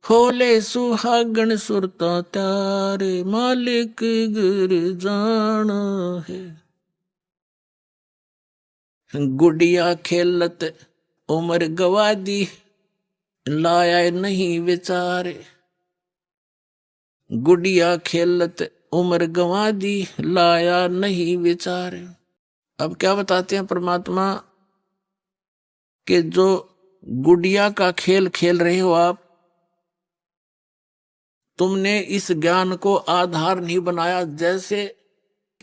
होले सुहागन सुरता तारे, मालिक घर जाना है। गुड़िया खेलत उम्र गवा दी, लाया नहीं विचारे, गुड़िया खेलत उम्र गवा दी, लाया नहीं विचार। अब क्या बताते हैं परमात्मा कि जो गुड़िया का खेल खेल रहे हो आप, तुमने इस ज्ञान को आधार नहीं बनाया। जैसे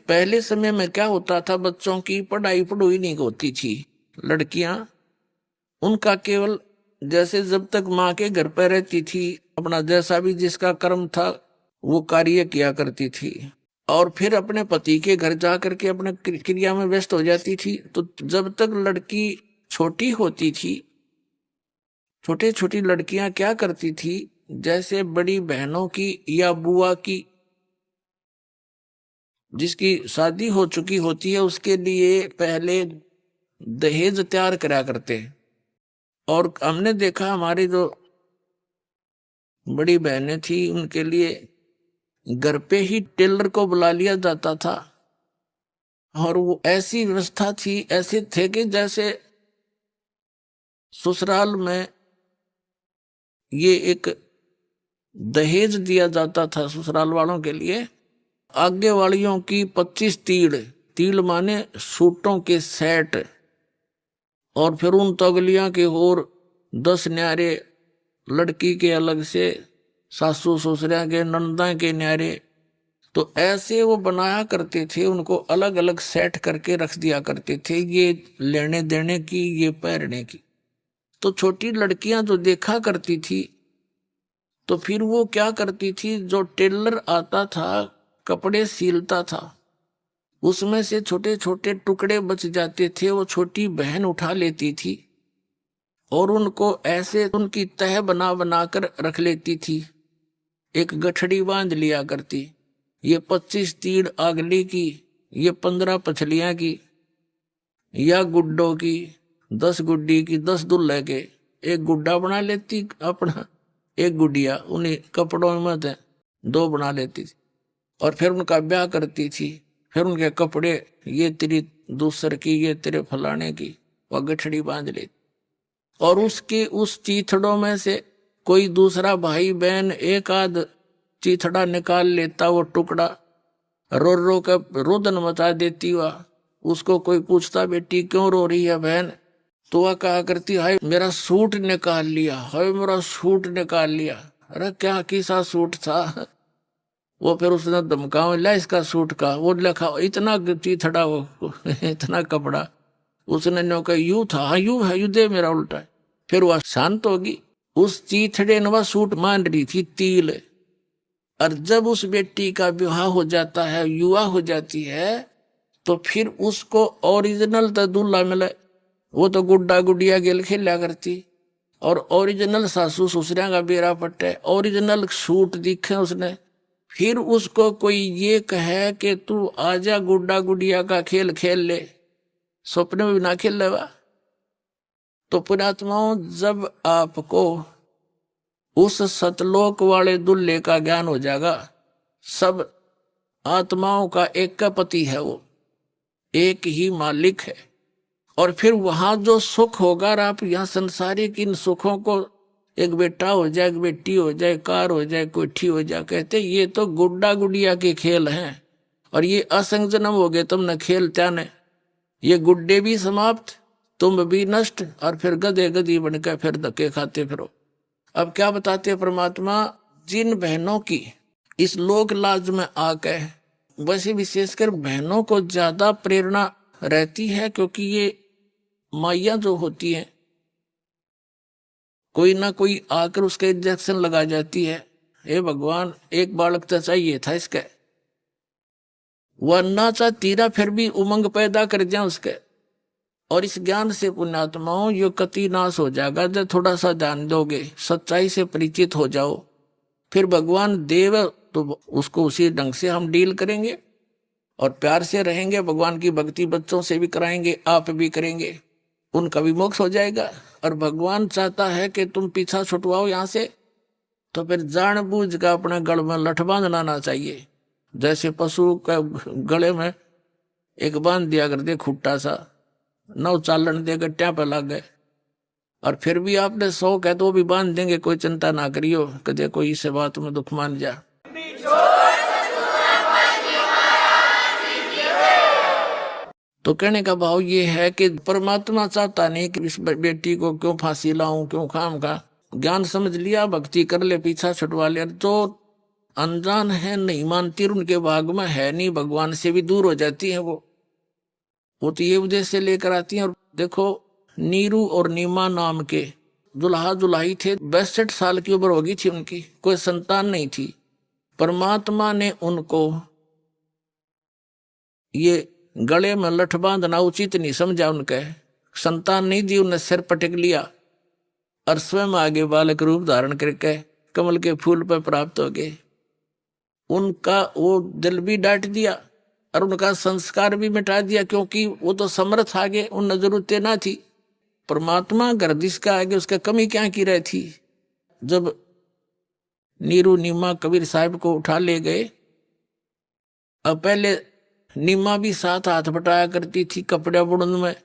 पहले समय में क्या होता था, बच्चों की पढ़ाई पढ़ोई नहीं होती थी, लड़कियां उनका केवल जैसे जब तक माँ के घर पर रहती थी अपना जैसा भी जिसका कर्म था वो कार्य किया करती थी, और फिर अपने पति के घर जा करके अपने क्रिया में व्यस्त हो जाती थी। तो जब तक लड़की छोटी होती थी, छोटी छोटी लड़कियां क्या करती थी, जैसे बड़ी बहनों की या बुआ की जिसकी शादी हो चुकी होती है उसके लिए पहले दहेज तैयार करा करते। और हमने देखा हमारी जो बड़ी बहनें थी उनके लिए घर पे ही टेलर को बुला लिया जाता था, और वो ऐसी व्यवस्था थी, ऐसे थे कि जैसे ससुराल में ये एक दहेज दिया जाता था ससुराल वालों के लिए। आगे वालियों की 25 तीड़, तीड़ माने सूटों के सेट, और फिर उन तगलियां के और 10 न्यारे, लड़की के अलग से, सासू ससुरिया के, नंदा के न्यारे। तो ऐसे वो बनाया करते थे, उनको अलग अलग सेट करके रख दिया करते थे, ये लेने देने की, ये पहनने की। तो छोटी लड़कियां जो देखा करती थी तो फिर वो क्या करती थी, जो टेलर आता था कपड़े सिलता था उसमें से छोटे छोटे टुकड़े बच जाते थे, वो छोटी बहन उठा लेती थी और उनको ऐसे उनकी तह बना बना कर रख लेती थी, एक गठड़ी बांध लिया करती। ये 25 तीड़ अगली की, ये 15 पछलियां की, या गुड्डों की, 10 गुड्डी की, 10 दुल्हे के, एक गुड्डा बना लेती अपना, एक गुडिया उन्हीं कपड़ों में थे, 2 बना लेती थी, और फिर उनका ब्याह करती थी। फिर उनके कपड़े, ये तेरी दूसर की, ये तेरे फलाने की, वह गठड़ी बांध लेती। और उसके उस चीथड़ों में से कोई दूसरा भाई बहन एक आध चीथड़ा निकाल लेता, वो टुकड़ा रो रो कर रोदन मचा देती। वह उसको कोई पूछता बेटी क्यों रो रही है बहन, तो वह कहा करती हाय मेरा सूट निकाल लिया, हाय मेरा सूट निकाल लिया। अरे क्या किसा सूट था, वो फिर उसने धमकाओ ला इसका सूट का, वो लिखा इतना चीथड़ा वो इतना कपड़ा, उसने नो कहा यू था, हाँ यू है, यू दे मेरा उल्टा है। फिर वह शांत होगी। उस चीथड़े ने वह सूट मान रही थी तिल। और जब उस बेटी का विवाह हो जाता है, युवा हो जाती है, तो फिर उसको ओरिजिनल तो दूल्हा मिले, वो तो गुड्डा गुडिया गेल खेला करती, और ओरिजिनल सासू ससुरिया का बेरा पट्टे, ओरिजिनल सूट दिखे उसने। फिर उसको कोई ये कहे कि तू आजा गुड्डा गुडिया का खेल खेल ले, सपने में भी ना खेल लेवा। तो पुण्यात्माओं, जब आपको उस सतलोक वाले दुल्हे का ज्ञान हो जाएगा, सब आत्माओं का एक का पति है, वो एक ही मालिक है, और फिर वहां जो सुख होगा, आप यहाँ संसारिक इन सुखों को, एक बेटा हो जाए, एक बेटी हो जाए, कार हो जाए, कोठी हो जाए, कहते ये तो गुड्डा गुडिया के खेल हैं, और ये असंग जन्म हो गए तुमने खेल त्याने, ये गुड्डे भी समाप्त, तुम भी नष्ट, और फिर गधे गधी बनकर फिर धक्के खाते फिरो। अब क्या बताते परमात्मा, जिन बहनों की इस लोक लाज में आके, वैसे विशेषकर बहनों को ज्यादा प्रेरणा रहती है, क्योंकि ये माइया जो होती है, कोई ना कोई आकर उसका इंजेक्शन लगा जाती है, हे भगवान एक बालक तो चाहिए था इसका, वह ना चाहती ना फिर भी उमंग पैदा कर दिया उसके। और इस ज्ञान से पुण्यात्माओं यो कति नाश हो जाएगा जब थोड़ा सा ध्यान दोगे, सच्चाई से परिचित हो जाओ। फिर भगवान देव तो उसको उसी ढंग से हम डील करेंगे और प्यार से रहेंगे। भगवान की भक्ति बच्चों से भी कराएंगे, आप भी करेंगे, उनका भी मोक्ष हो जाएगा। और भगवान चाहता है कि तुम पीछा छुटवाओ यहाँ से, तो फिर जानबूझ का अपने गल में लठ बांधना आना चाहिए। जैसे पशु का गले में एक बांध दिया कर दे खुट्टा सा, नौ चालन दे गट्टिया पे लग गए, और फिर भी आपने शौक है तो वो भी बांध देंगे, कोई चिंता ना करियो कि देखो इस बात में दुख मान जा। तो कहने का भाव ये है कि परमात्मा चाहता नहीं कि इस बेटी को क्यों फांसी लाऊं, क्यों खाम का। ज्ञान समझ लिया, भक्ति कर ले, पीछा छुटवा लिया। जो अनजान है, नहीं मानती, उनके भाग में है नहीं, भगवान से भी दूर हो जाती है वो तो ये उद्देश्य लेकर आती है। और देखो नीरू और नीमा नाम के दुल्हा दुल्हाई थे, 62 साल की उम्र होगी थी उनकी, कोई संतान नहीं थी। परमात्मा ने उनको ये गले में लठ बांधना उचित नहीं समझा, उनके संतान नहीं दी, उन्हें सिर पटक लिया और स्वयं आगे बालक रूप धारण करके कमल के फूल पर प्राप्त हो गए। उनका वो दिल भी डांट दिया और उनका संस्कार भी मिटा दिया, क्योंकि वो तो समर्थ आगे उन जरूरतें ना थी। परमात्मा गर्दिश का आगे उसका कमी क्या की रही थी। जब नीरू नीमा कबीर साहब को उठा ले गए, अब पहले नीमा भी साथ हाथ बटाया करती थी कपड़े बुनने में।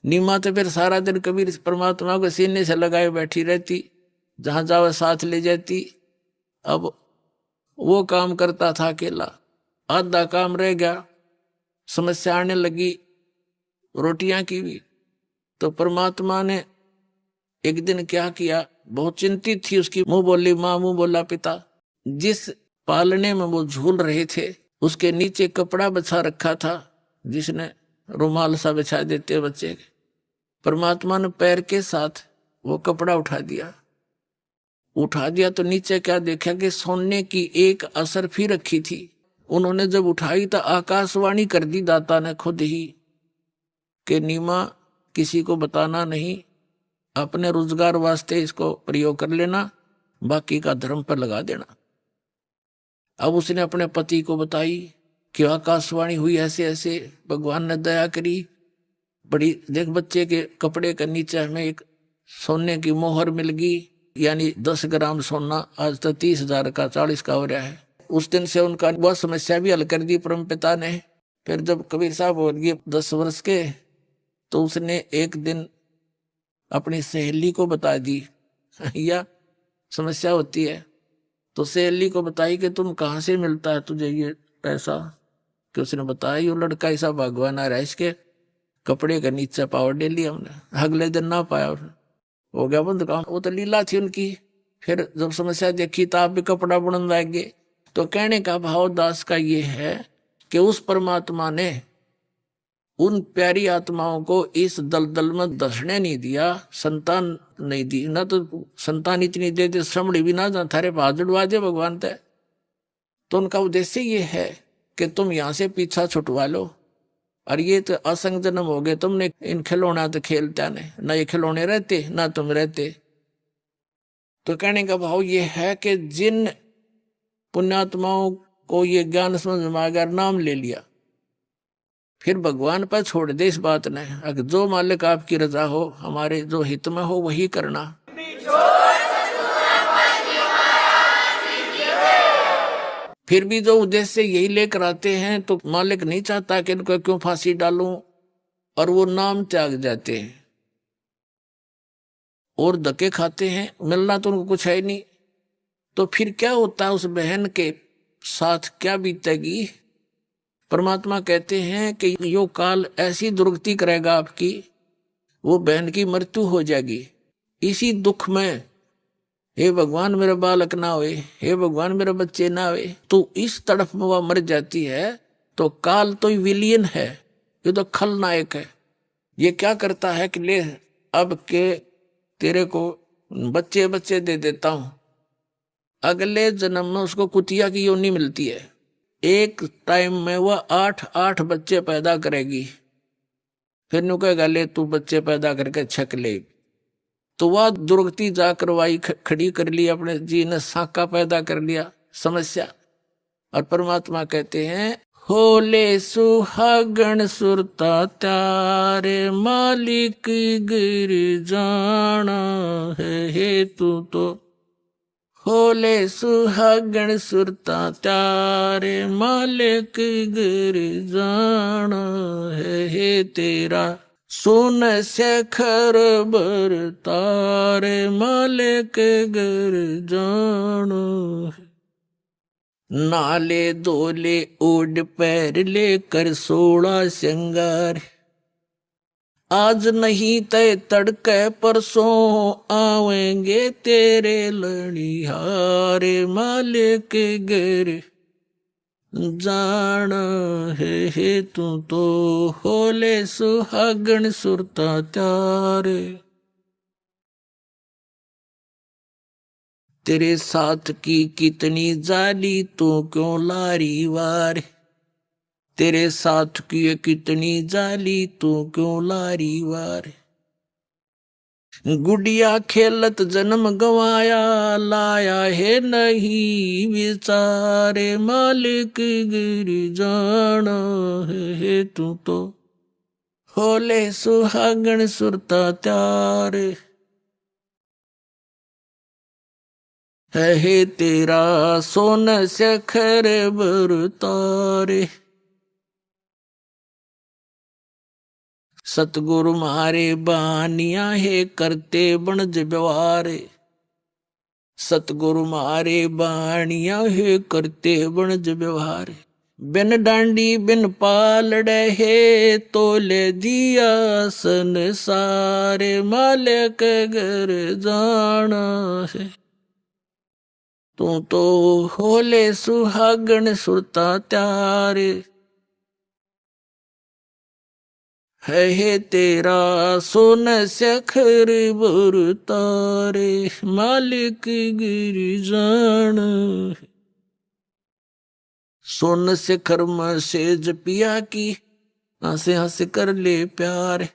नीमा तो फिर सारा दिन कबीर परमात्मा को सीने से लगाए बैठी रहती, जहां जाओ साथ ले जाती। अब वो काम करता था अकेला, आधा काम रह गया, समस्या आने लगी रोटियां की भी। तो परमात्मा ने एक दिन क्या किया, बहुत चिंतित थी उसकी, मुंह बोली माँ मुंह बोला पिता। जिस पालने में वो झूल रहे थे उसके नीचे कपड़ा बिछा रखा था, जिसने रुमाल सा बिछा देते बच्चे के। परमात्मा ने पैर के साथ वो कपड़ा उठा दिया तो नीचे क्या देखा कि सोने की एक असरफी रखी थी। उन्होंने जब उठाई तो आकाशवाणी कर दी दाता ने खुद ही कि नीमा किसी को बताना नहीं, अपने रोजगार वास्ते इसको प्रयोग कर लेना, बाकी का धर्म पर लगा देना। अब उसने अपने पति को बताई कि आकाशवाणी हुई ऐसे ऐसे, भगवान ने दया करी, बड़ी देख बच्चे के कपड़े के नीचे हमें एक सोने की मोहर मिल गई, यानी 10 ग्राम सोना, आज तो 30,000 का 40 का हो रहा है। उस दिन से उनका वह समस्या भी हल कर दी परम पिता ने। फिर जब कबीर साहब हो गए 10 वर्ष के, तो उसने एक दिन अपनी सहेली को बता दी या समस्या होती है, तो सहेली को बताई कि तुम कहाँ से मिलता है तुझे ये पैसा। कि उसने बताया ये लड़का ऐसा भगवान आ रहा है, इसके कपड़े का नीचे पावर दे लिया हमने। अगले दिन ना पाया, हो गया बंद काम। वो तो लीला थी उनकी। फिर जब समस्या देखी तो आप भी कपड़ा बुनने लग गए। तो कहने का भाव दास का ये है कि उस परमात्मा ने उन प्यारी आत्माओं को इस दलदल में धसने नहीं दिया, संतान नहीं दी ना, तो संतान इतनी दे दे श्रमणी भी ना जा थारे भाजुड़वा दे भगवान तय। तो उनका उद्देश्य ये है कि तुम यहाँ से पीछा छुटवा लो, और ये तो असंग जन्म हो गए, तुमने इन खिलौना तो खेलता नहीं, ना ये खिलौने रहते ना तुम रहते। तो कहने का भाव ये है कि जिन पुण्यात्माओं को ये ज्ञान समझ में आ गया, नाम ले लिया, फिर भगवान पर छोड़ दे इस बात ने। अगर जो मालिक आपकी रजा हो, हमारे जो हित में हो वही करना। फिर भी जो उद्देश्य यही लेकर आते हैं, तो मालिक नहीं चाहता कि इनको क्यों फांसी डालूं, और वो नाम त्याग जाते हैं और धक्के खाते हैं, मिलना तो उनको कुछ है नहीं। तो फिर क्या होता है, उस बहन के साथ क्या बीतेगी। परमात्मा कहते हैं कि यो काल ऐसी दुर्गति करेगा आपकी, वो बहन की मृत्यु हो जाएगी इसी दुख में। हे भगवान मेरा बालक ना होए, हे भगवान मेरा बच्चे ना होए, तो इस तड़फ में वह मर जाती है। तो काल तो विलियन है, ये तो खलनायक है। ये क्या करता है कि ले अब के तेरे को बच्चे बच्चे दे देता हूं, अगले जन्म में उसको कुतिया की योनि मिलती है। एक टाइम में वह 8 बच्चे पैदा करेगी। फिर नु कहेगा ले तू बच्चे पैदा करके छक ले। तो वह दुर्गति जाकर वाई खड़ी कर ली, अपने जी ने साका पैदा कर लिया, समस्या। और परमात्मा कहते हैं होले सुहागण सुरता त्यारे मालिक गिर जाना है हेतु तो। होले सुहागण सुरता त्यारे मालिक गिर जाना है तेरा। सुन शेखर बर तारे मालिक गिर जाना। नाले दोले ओड पैर लेकर 16 श्रृंगार। आज नहीं तय तड़के परसों आवेंगे तेरे लड़िहारे मालिक गिर जाना है तू तो। होले सुहागण सुरता त्यारे। तेरे साथ की कितनी जाली तू क्यों लारी वार। तेरे साथ की कितनी जाली तू क्यों लारी वार। गुड़िया खेलत जन्म गवाया लाया है नहीं विचारे मालिक गिर जाना है तू तो। होले सुहागण सुरता त्यारे है तेरा। सोन शेखर बर तारे। सतगुरु मारे बानिया है करते बनज व्यवहार। सतगुरु मारे बानिया है करते बनज व्यवहार। बिन डांडी बिन पालड़े है तोले दिया संसारे मालिक घर जाना है तू तो। होले सुहागण सुरता त्यारे है तेरा। सोन शेखर बर तारे मालिक गिर जाना। सोन शेखर में सेज पिया की हंसे हंसे कर ले प्यार।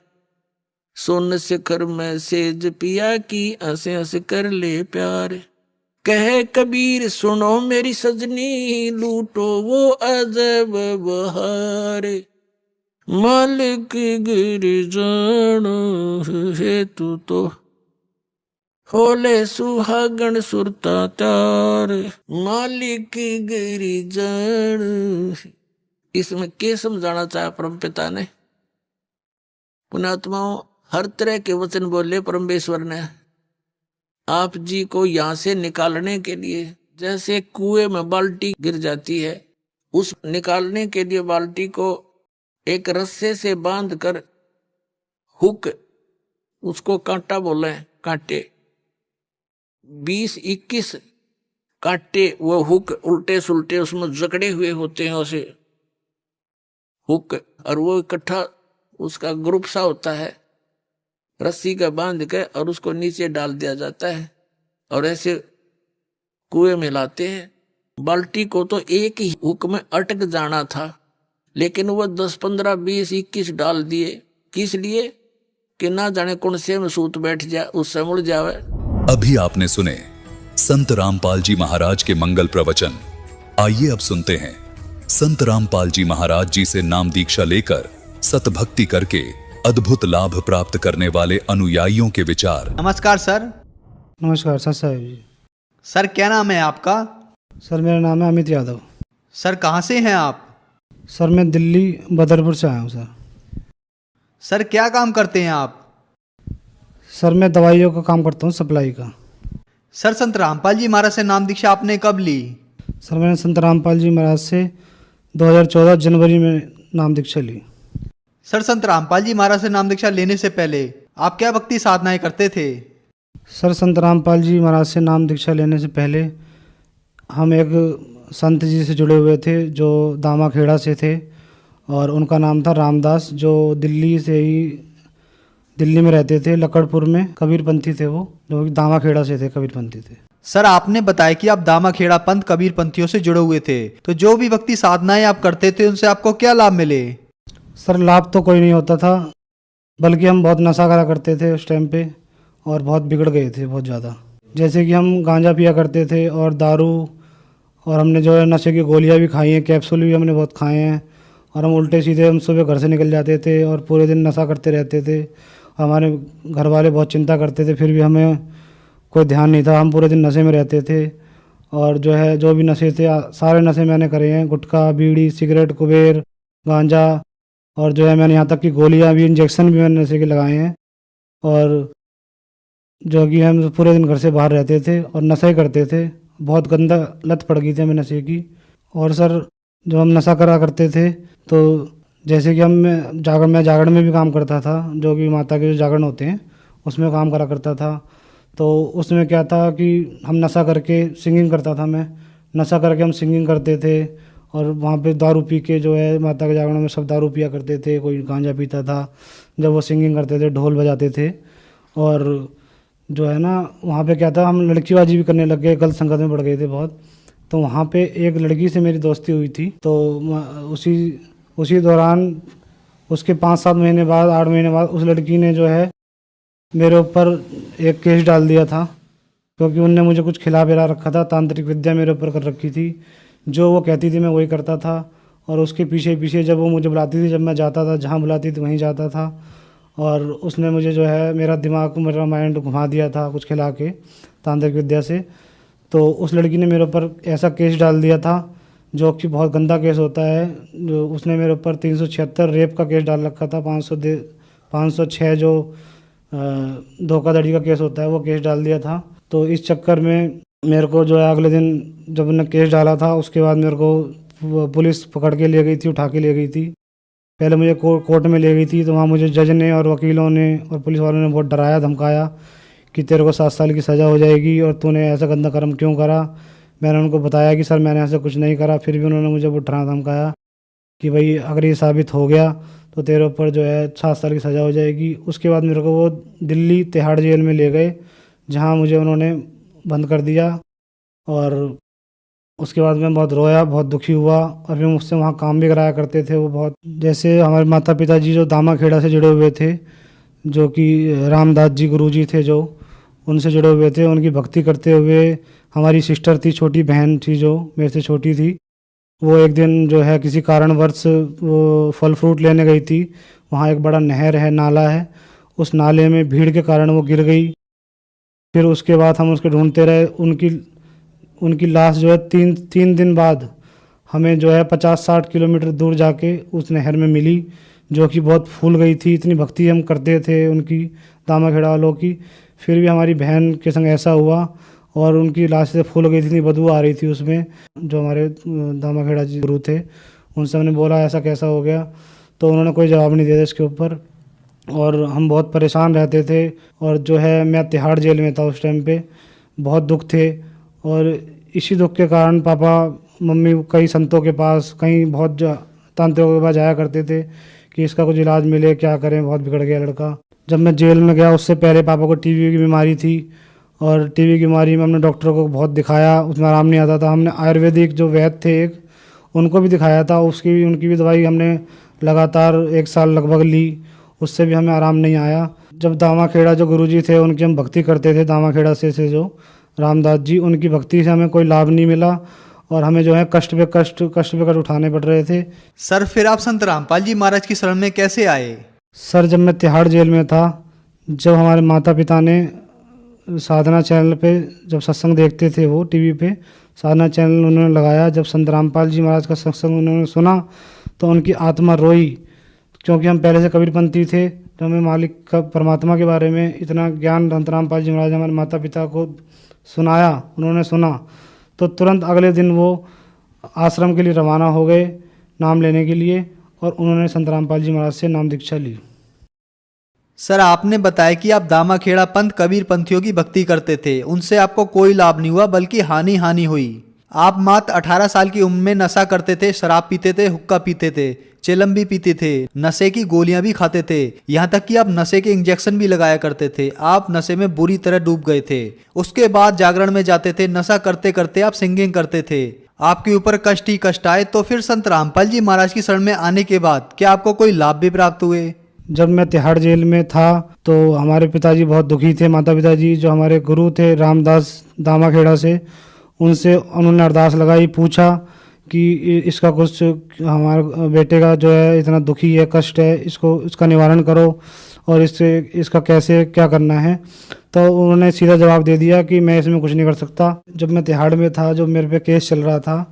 सोन शेखर में सेज पिया की हंसे हंसे कर ले प्यार। कहे कबीर सुनो मेरी सजनी लूटो वो अजब बहार। मालिक गिर जाना है तू तो। होले सुहागण सुरता त्यारे मालिक गिर जाना। इसमें क्या समझाना चाहा परम पिता ने? पुण्यात्माओं, हर तरह के वचन बोले परमेश्वर ने। आप जी को यहां से निकालने के लिए, जैसे कुएं में बाल्टी गिर जाती है, उस निकालने के लिए बाल्टी को एक रस्से से बांध कर हुक, उसको कांटा बोले, कांटे 20-21 कांटे वो हुक उल्टे सुलटे उसमें जकड़े हुए होते हैं उसे हुक। और वो इकट्ठा उसका ग्रुप सा होता है, रस्सी का बांध के और उसको नीचे डाल दिया जाता है और ऐसे कुएं में लाते हैं। बाल्टी को तो एक ही हुक में अटक जाना था, लेकिन वो 10, 15, 20, 21 डाल दिए। किस लिए? कि ना जाने कौन से में सूत बैठ जाए, उससे मुड़ जावे। अभी आपने सुने संत रामपाल जी महाराज के मंगल प्रवचन। आइए अब सुनते हैं संत रामपाल जी महाराज जी से नाम दीक्षा लेकर सतभक्ति करके अद्भुत लाभ प्राप्त करने वाले अनुयायियों के विचार। नमस्कार सर। नमस्कार सर साहब जी। सर क्या नाम है आपका? सर मेरा नाम है अमित यादव। सर कहाँ से हैं आप? सर मैं दिल्ली बदरपुर से आया हूँ सर। सर क्या काम करते हैं आप? सर मैं दवाइयों का काम करता हूँ, सप्लाई का। सर संत रामपाल जी महाराज से नाम दीक्षा आपने कब ली? सर मैंने संत रामपाल जी महाराज से 2014 जनवरी में नाम दीक्षा ली। सर संत रामपाल जी महाराज से नाम दीक्षा लेने से पहले आप क्या भक्ति साधनाएं करते थे? सर संत रामपाल जी महाराज से नाम दीक्षा लेने से पहले हम एक संत जी से जुड़े हुए थे जो दामाखेड़ा से थे, और उनका नाम था रामदास, जो दिल्ली में रहते थे, लकड़पुर में। कबीरपंथी थे वो, जो दामाखेड़ा से थे, कबीरपंथी थे। सर आपने बताया कि आप दामाखेड़ा पंथ कबीर पंथियों से जुड़े हुए थे, तो जो भी भक्ति साधनाएं आप करते थे उनसे आपको क्या लाभ मिले? सर लाभ तो कोई नहीं होता था, बल्कि हम बहुत नशा करा करते थे उस टाइम पे और बहुत बिगड़ गए थे बहुत ज़्यादा। जैसे कि हम गांजा पिया करते थे और दारू, और हमने जो है नशे की गोलियां भी खाई हैं, कैप्सूल भी हमने बहुत खाए हैं। और हम उल्टे सीधे हम सुबह घर से निकल जाते थे और पूरे दिन नशा करते रहते थे। हमारे घर वाले बहुत चिंता करते थे, फिर भी हमें कोई ध्यान नहीं था, हम पूरे दिन नशे में रहते थे। और जो है जो भी नशे थे सारे नशे मैंने करे हैं, गुटखा, बीड़ी, सिगरेट, कुबेर, गांजा, और जो है मैंने यहाँ तक कि गोलियाँ भी, इंजेक्शन भी मैंने नशे के लगाए हैं। और जो कि हम पूरे दिन घर से बाहर रहते थे और नशा ही करते थे, बहुत गंदा लत पड़ गई थी हमें नशे की। और सर जब हम नशा करा करते थे तो जैसे कि मैं जागरण में भी काम करता था, जो कि माता के जो जागरण होते हैं उसमें काम करा करता था। तो उसमें क्या था कि हम नशा करके सिंगिंग करता था, मैं नशा करके हम सिंगिंग करते थे। और वहाँ पे दारू पी के जो है माता के जागरण में सब दारू पिया करते थे, कोई गांजा पीता था जब वो सिंगिंग करते थे, ढोल बजाते थे। और जो है ना वहाँ पे क्या था, हम लड़कीबाजी भी करने लग गए, गलत संगत में पड़ गए थे बहुत। तो वहाँ पे एक लड़की से मेरी दोस्ती हुई थी, तो उसी दौरान उसके 5-7 महीने बाद, 8 महीने बाद उस लड़की ने जो है मेरे ऊपर एक केस डाल दिया था, क्योंकि उनने मुझे कुछ खिला पिला रखा था, तांत्रिक विद्या मेरे ऊपर कर रखी थी। जो वो कहती थी मैं वही करता था। और उसके पीछे पीछे जब वो मुझे बुलाती थी, जब मैं जाता था जहाँ बुलाती थी वहीं जाता था। और उसने मुझे जो है मेरा दिमाग, मेरा माइंड घुमा दिया था कुछ खिला के तांत्रिक विद्या से। तो उस लड़की ने मेरे ऊपर ऐसा केस डाल दिया था जो कि बहुत गंदा केस होता है। जो उसने मेरे ऊपर 376 रेप का केस डाल रखा था, 506 जो धोखाधड़ी का केस होता है वो केस डाल दिया था। तो इस चक्कर में मेरे को जो है अगले दिन जब उन्होंने केस डाला था उसके बाद मेरे को पुलिस पकड़ के ले गई थी, उठा के ले गई थी। पहले मुझे कोर्ट में ले गई थी, तो वहाँ मुझे जज ने और वकीलों ने और पुलिस वालों ने बहुत डराया धमकाया कि तेरे को 7 साल की सज़ा हो जाएगी और तूने ऐसा गंदा कर्म क्यों करा। मैंने उनको बताया कि सर मैंने ऐसा कुछ नहीं करा, फिर भी उन्होंने मुझे वो डरा धमकाया कि भाई अगर ये साबित हो गया तो तेरे ऊपर जो है 7 साल की सज़ा हो जाएगी। उसके बाद मेरे को वो दिल्ली तिहाड़ जेल में ले गए, जहाँ मुझे उन्होंने बंद कर दिया। और उसके बाद मैं बहुत रोया, बहुत दुखी हुआ। और फिर मुझसे वहाँ काम भी कराया करते थे वो बहुत, जैसे हमारे माता पिता जी जो दामाखेड़ा से जुड़े हुए थे, जो कि रामदास जी गुरु जी थे, जो उनसे जुड़े हुए थे, उनकी भक्ति करते हुए हमारी सिस्टर थी, छोटी बहन थी जो मेरे से छोटी थी, वो एक दिन जो है किसी कारणवश वो फल फ्रूट लेने गई थी। वहाँ एक बड़ा नहर है, नाला है, उस नाले में भीड़ के कारण वो गिर गई। फिर उसके बाद हम उसके ढूंढते रहे, उनकी लाश जो है तीन दिन बाद हमें जो है 50-60 किलोमीटर दूर जाके उस नहर में मिली, जो कि बहुत फूल गई थी। इतनी भक्ति हम करते थे उनकी, दामाखेड़ा वालों की, फिर भी हमारी बहन के संग ऐसा हुआ और उनकी लाश से फूल गई थी, इतनी बदबू आ रही थी उसमें। जो हमारे दामाखेड़ा जी गुरु थे उनसे हमने बोला ऐसा कैसा हो गया, तो उन्होंने कोई जवाब नहीं दिया इसके ऊपर। और हम बहुत परेशान रहते थे। और जो है मैं तिहाड़ जेल में था उस टाइम पे, बहुत दुख थे। और इसी दुख के कारण पापा मम्मी कई संतों के पास, कहीं बहुत तांत्रिकों के पास जाया करते थे कि इसका कुछ इलाज मिले, क्या करें, बहुत बिगड़ गया लड़का। जब मैं जेल में गया उससे पहले पापा को टीबी की बीमारी थी, और टीबी की बीमारी में हमने डॉक्टरों को बहुत दिखाया, उसमें आराम नहीं आता था। हमने आयुर्वेदिक जो वैद्य थे एक, उनको भी दिखाया था, उनकी भी दवाई हमने लगातार 1 साल लगभग ली, उससे भी हमें आराम नहीं आया। जब दामाखेड़ा जो गुरुजी थे उनकी हम भक्ति करते थे, दामाखेड़ा से जो रामदास जी, उनकी भक्ति से हमें कोई लाभ नहीं मिला और हमें जो है कष्ट पे कष्ट उठाने पड़ रहे थे। सर फिर आप संत रामपाल जी महाराज की शरण में कैसे आए? सर जब मैं तिहाड़ जेल में था, जब हमारे माता पिता ने साधना चैनल पे जब सत्संग देखते थे, वो टीवी पे साधना चैनल उन्होंने लगाया, जब संत रामपाल जी महाराज का सत्संग उन्होंने सुना तो उनकी आत्मा रोई, क्योंकि हम पहले से कबीरपंथी थे, तो हमें मालिक का, परमात्मा के बारे में इतना ज्ञान संत रामपाल जी महाराज हमारे माता पिता को सुनाया, उन्होंने सुना, तो तुरंत अगले दिन वो आश्रम के लिए रवाना हो गए नाम लेने के लिए, और उन्होंने संत रामपाल जी महाराज से नाम दीक्षा ली। सर आपने बताया कि आप दामाखेड़ा पंथ कबीर पंथियों की भक्ति करते थे, उनसे आपको कोई लाभ नहीं हुआ बल्कि हानि हुई, आप मात्र 18 साल की उम्र में नशा करते थे, शराब पीते थे, हुक्का पीते थे, चेलम भी पीते थे, नशे की गोलियां भी खाते थे, यहाँ तक कि आप नशे के इंजेक्शन भी लगाया करते थे। आप नशे में बुरी तरह डूब गए थे। उसके बाद जागरण में जाते थे, नशा करते करते आप सिंगिंग करते थे। आपके ऊपर कष्ट ही कष्ट आए। तो फिर संत रामपाल जी महाराज की शरण में आने के बाद क्या आपको कोई लाभ भी प्राप्त हुए? जब मैं तिहाड़ जेल में था तो हमारे पिताजी बहुत दुखी थे। माता पिताजी जो हमारे गुरु थे रामदास दामाखेड़ा से, उनसे उन्होंने अरदास लगाई, पूछा कि इसका कुछ, हमारे बेटे का जो है इतना दुखी है, कष्ट है, इसको इसका निवारण करो और इससे इसका कैसे क्या करना है। तो उन्होंने सीधा जवाब दे दिया कि मैं इसमें कुछ नहीं कर सकता। जब मैं तिहाड़ में था, जो मेरे पे केस चल रहा था,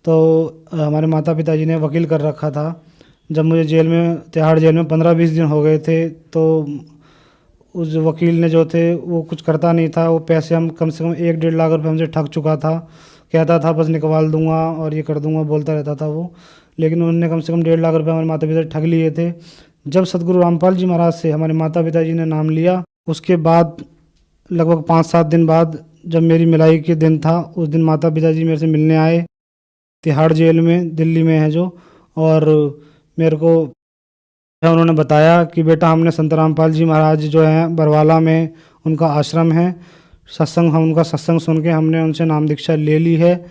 तो हमारे माता पिताजी ने वकील कर रखा था। जब मुझे जेल में, तिहाड़ जेल में 15-20 दिन हो गए थे, तो उस वकील ने जो थे वो कुछ करता नहीं था। वो पैसे हम कम से कम 1-1.5 लाख रुपए हमसे ठग चुका था। कहता था बस निकलवा दूंगा और ये कर दूंगा, बोलता रहता था वो। लेकिन उन्होंने कम से कम 1.5 लाख रुपए हमारे माता पिता ठग लिए थे। जब सतगुरु रामपाल जी महाराज से हमारे माता पिताजी ने नाम लिया, उसके बाद लगभग 5-7 दिन बाद जब मेरी मिलाई के दिन था, उस दिन माता पिताजी मेरे से मिलने आए, तिहाड़ जेल में, दिल्ली में है जो। और मेरे को उन्होंने बताया कि बेटा, हमने संत रामपाल जी महाराज जो हैं बरवाला में, उनका आश्रम है, सत्संग, हम उनका सत्संग सुन के हमने उनसे नाम दीक्षा ले ली है,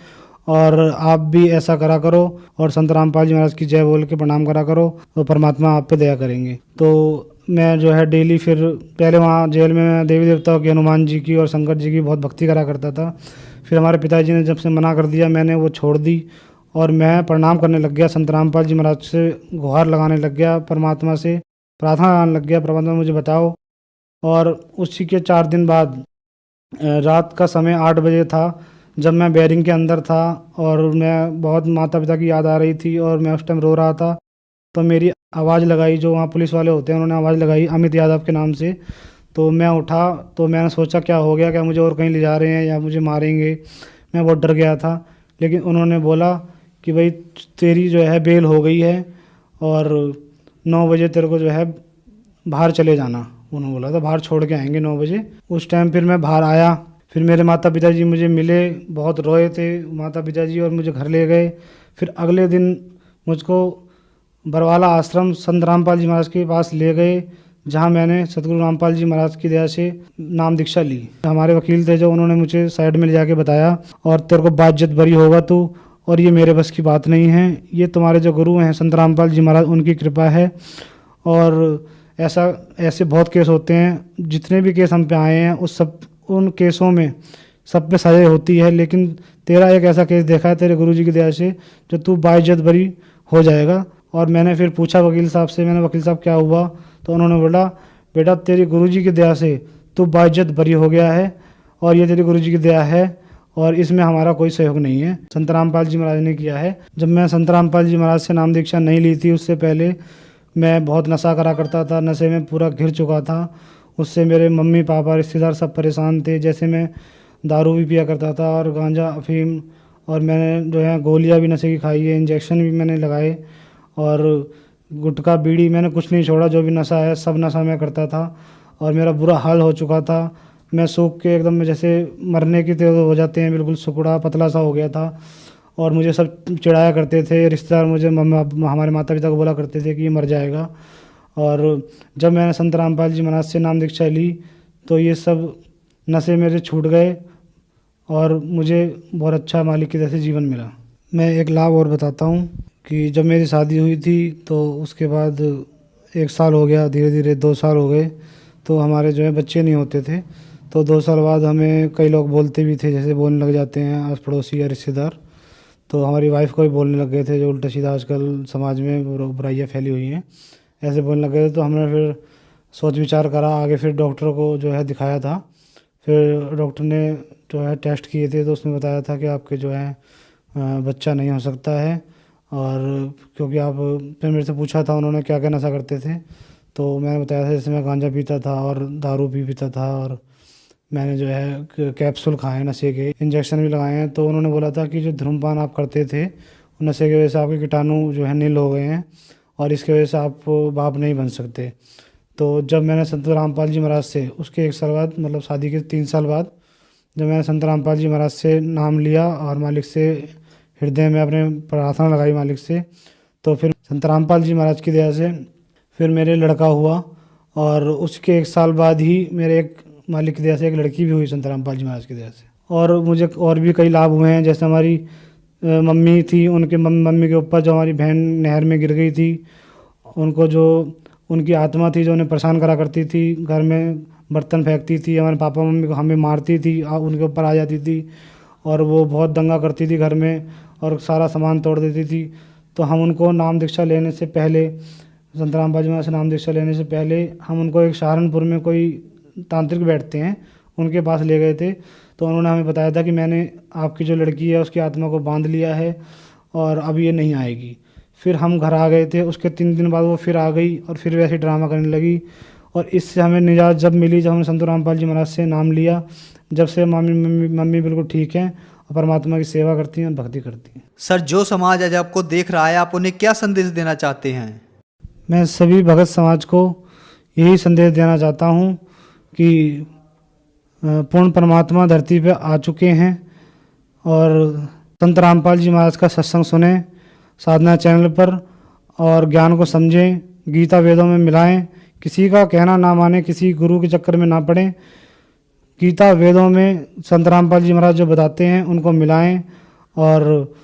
और आप भी ऐसा करा करो और संत रामपाल जी महाराज की जय बोल के प्रणाम करा करो, तो परमात्मा आप पे दया करेंगे। तो मैं जो है डेली, फिर पहले वहाँ जेल में मैं देवी देवताओं की, हनुमान जी की और शंकर जी की बहुत भक्ति करा करता था। फिर हमारे पिताजी ने जब से मना कर दिया, मैंने वो छोड़ दी और मैं प्रणाम करने लग गया, संत रामपाल जी महाराज से गुहार लगाने लग गया, परमात्मा से प्रार्थना लगाने लग गया, परमात्मा मुझे बताओ। और उसी के 4 दिन बाद रात का समय 8 बजे था, जब मैं बैरिंग के अंदर था और मैं बहुत माता पिता की याद आ रही थी और मैं उस टाइम रो रहा था, तो मेरी आवाज़ लगाई, जो वहाँ पुलिस वाले होते हैं उन्होंने आवाज़ लगाई अमित यादव के नाम से। तो मैं उठा, तो मैंने सोचा क्या हो गया, क्या मुझे और कहीं ले जा रहे हैं या मुझे मारेंगे। मैं बहुत डर गया था। लेकिन उन्होंने बोला कि भाई तेरी जो है बेल हो गई है और 9 बजे तेरे को जो है बाहर चले जाना। उन्होंने बोला था बाहर छोड़ के आएंगे 9 बजे। उस टाइम फिर मैं बाहर आया, फिर मेरे माता पिताजी मुझे मिले, बहुत रोए थे माता पिताजी, और मुझे घर ले गए। फिर अगले दिन मुझको बरवाला आश्रम संत रामपाल जी महाराज के पास ले गए, जहाँ मैंने सतगुरु रामपाल जी महाराज की दया से नाम दीक्षा ली। हमारे वकील थे जो, उन्होंने मुझे साइड में ले जाके बताया, और तेरे को बाज्यत बरी होगा तू, और ये मेरे बस की बात नहीं है, ये तुम्हारे जो गुरु हैं संत रामपाल जी महाराज, उनकी कृपा है। और ऐसे बहुत केस होते हैं, जितने भी केस हम पे आए हैं उन केसों में सब पे सजा होती है, लेकिन तेरा एक ऐसा केस देखा है तेरे गुरुजी की दया से जो तू बाइज्जत बरी हो जाएगा। और मैंने फिर पूछा वकील साहब से, मैंने वकील साहब क्या हुआ, तो उन्होंने बोला बेटा तेरी गुरुजी की दया से तू बाइज्जत बरी हो गया है, और ये तेरी गुरुजी की दया है, और इसमें हमारा कोई सहयोग नहीं है, संत रामपाल जी महाराज ने किया है। जब मैं संत रामपाल जी महाराज से नाम दीक्षा नहीं ली थी, उससे पहले मैं बहुत नशा करा करता था, नशे में पूरा घिर चुका था। उससे मेरे मम्मी पापा रिश्तेदार सब परेशान थे। जैसे मैं दारू भी पिया करता था और गांजा अफीम, और मैंने जो है गोलियां भी नशे की खाई है, इंजेक्शन भी मैंने लगाए, और गुटखा बीड़ी मैंने कुछ नहीं छोड़ा, जो भी नशा है सब नशा मैं करता था, और मेरा बुरा हाल हो चुका था। मैं सूख के एकदम में जैसे मरने की तरह हो जाते हैं, बिल्कुल सुकड़ा पतला सा हो गया था। और मुझे सब चिढ़ाया करते थे रिश्तेदार, मुझे हमारे माता पिता को बोला करते थे कि ये मर जाएगा। और जब मैंने संत रामपाल जी महाराज से नाम दीक्षा ली, तो ये सब नशे मेरे छूट गए और मुझे बहुत अच्छा मालिक की तरह से जीवन मिला। मैं एक लाभ और बताता हूँ कि जब मेरी शादी हुई थी, तो उसके बाद 1 साल हो गया, धीरे धीरे 2 साल हो गए, तो हमारे जो है बच्चे नहीं होते थे। तो 2 साल बाद हमें कई लोग बोलते भी थे, जैसे बोलने लग जाते हैं आस पड़ोसी या रिश्तेदार। तो हमारी वाइफ को भी बोलने लग गए थे, जो उल्टा सीधा आजकल समाज में बुराइयाँ फैली हुई हैं, ऐसे बोलने लग गए थे। तो हमने फिर सोच विचार करा, आगे फिर डॉक्टर को जो है दिखाया था। फिर डॉक्टर ने जो है टेस्ट किए थे, तो उसने बताया था कि आपके जो है बच्चा नहीं हो सकता है। और क्योंकि आप, फिर मेरे से पूछा था उन्होंने क्या क्या नशा करते थे, तो मैंने बताया था जैसे मैं गांजा पीता था और दारू भी पीता था, और मैंने जो है कैप्सूल खाए नशे के, इंजेक्शन भी लगाए हैं। तो उन्होंने बोला था कि जो धूम्रपान आप करते थे, नशे की वजह से आपके कीटाणु जो है नील हो गए हैं, और इसकी वजह से आप बाप नहीं बन सकते। तो जब मैंने संत रामपाल जी महाराज से उसके 1 साल बाद, मतलब शादी के 3 साल बाद, जब मैंने संत रामपाल जी महाराज से नाम लिया और मालिक से हृदय में अपने प्रार्थना लगाई मालिक से, तो फिर संत रामपाल जी महाराज की दया से फिर मेरे लड़का हुआ और उसके 1 साल बाद ही मेरे एक मालिक की दया से एक लड़की भी हुई संत रामपाल जी महाराज की दया से। और मुझे और भी कई लाभ हुए हैं, जैसे हमारी मम्मी थी, उनके मम्मी के ऊपर जो हमारी बहन नहर में गिर गई थी, उनको जो उनकी आत्मा थी जो उन्हें परेशान करा करती थी, घर में बर्तन फेंकती थी, हमारे पापा मम्मी को हमें मारती थी, उनके ऊपर आ जाती थी और वो बहुत दंगा करती थी घर में और सारा सामान तोड़ देती थी। तो हम उनको नाम दीक्षा लेने से पहले, संत रामपाल जी महाराज से नाम दीक्षा लेने से पहले, हम उनको एक सहारनपुर में कोई तांत्रिक बैठते हैं, उनके पास ले गए थे। तो उन्होंने हमें बताया था कि मैंने आपकी जो लड़की है उसकी आत्मा को बांध लिया है और अब ये नहीं आएगी। फिर हम घर आ गए थे, उसके 3 दिन बाद वो फिर आ गई और फिर वैसे ड्रामा करने लगी। और इससे हमें निजात जब मिली, जब हमने संत रामपाल जी महाराज से नाम लिया, जब से मम्मी बिल्कुल ठीक हैं और परमात्मा की सेवा करती हैं, भक्ति करती हैं। सर, जो समाज आज आपको देख रहा है, आप उन्हें क्या संदेश देना चाहते हैं? मैं सभी भगत समाज को यही संदेश देना चाहता हूँ कि पूर्ण परमात्मा धरती पे आ चुके हैं और संत रामपाल जी महाराज का सत्संग सुने साधना चैनल पर और ज्ञान को समझें, गीता वेदों में मिलाएं, किसी का कहना ना माने, किसी गुरु के चक्कर में ना पड़ें। गीता वेदों में संत रामपाल जी महाराज जो बताते हैं उनको मिलाएं और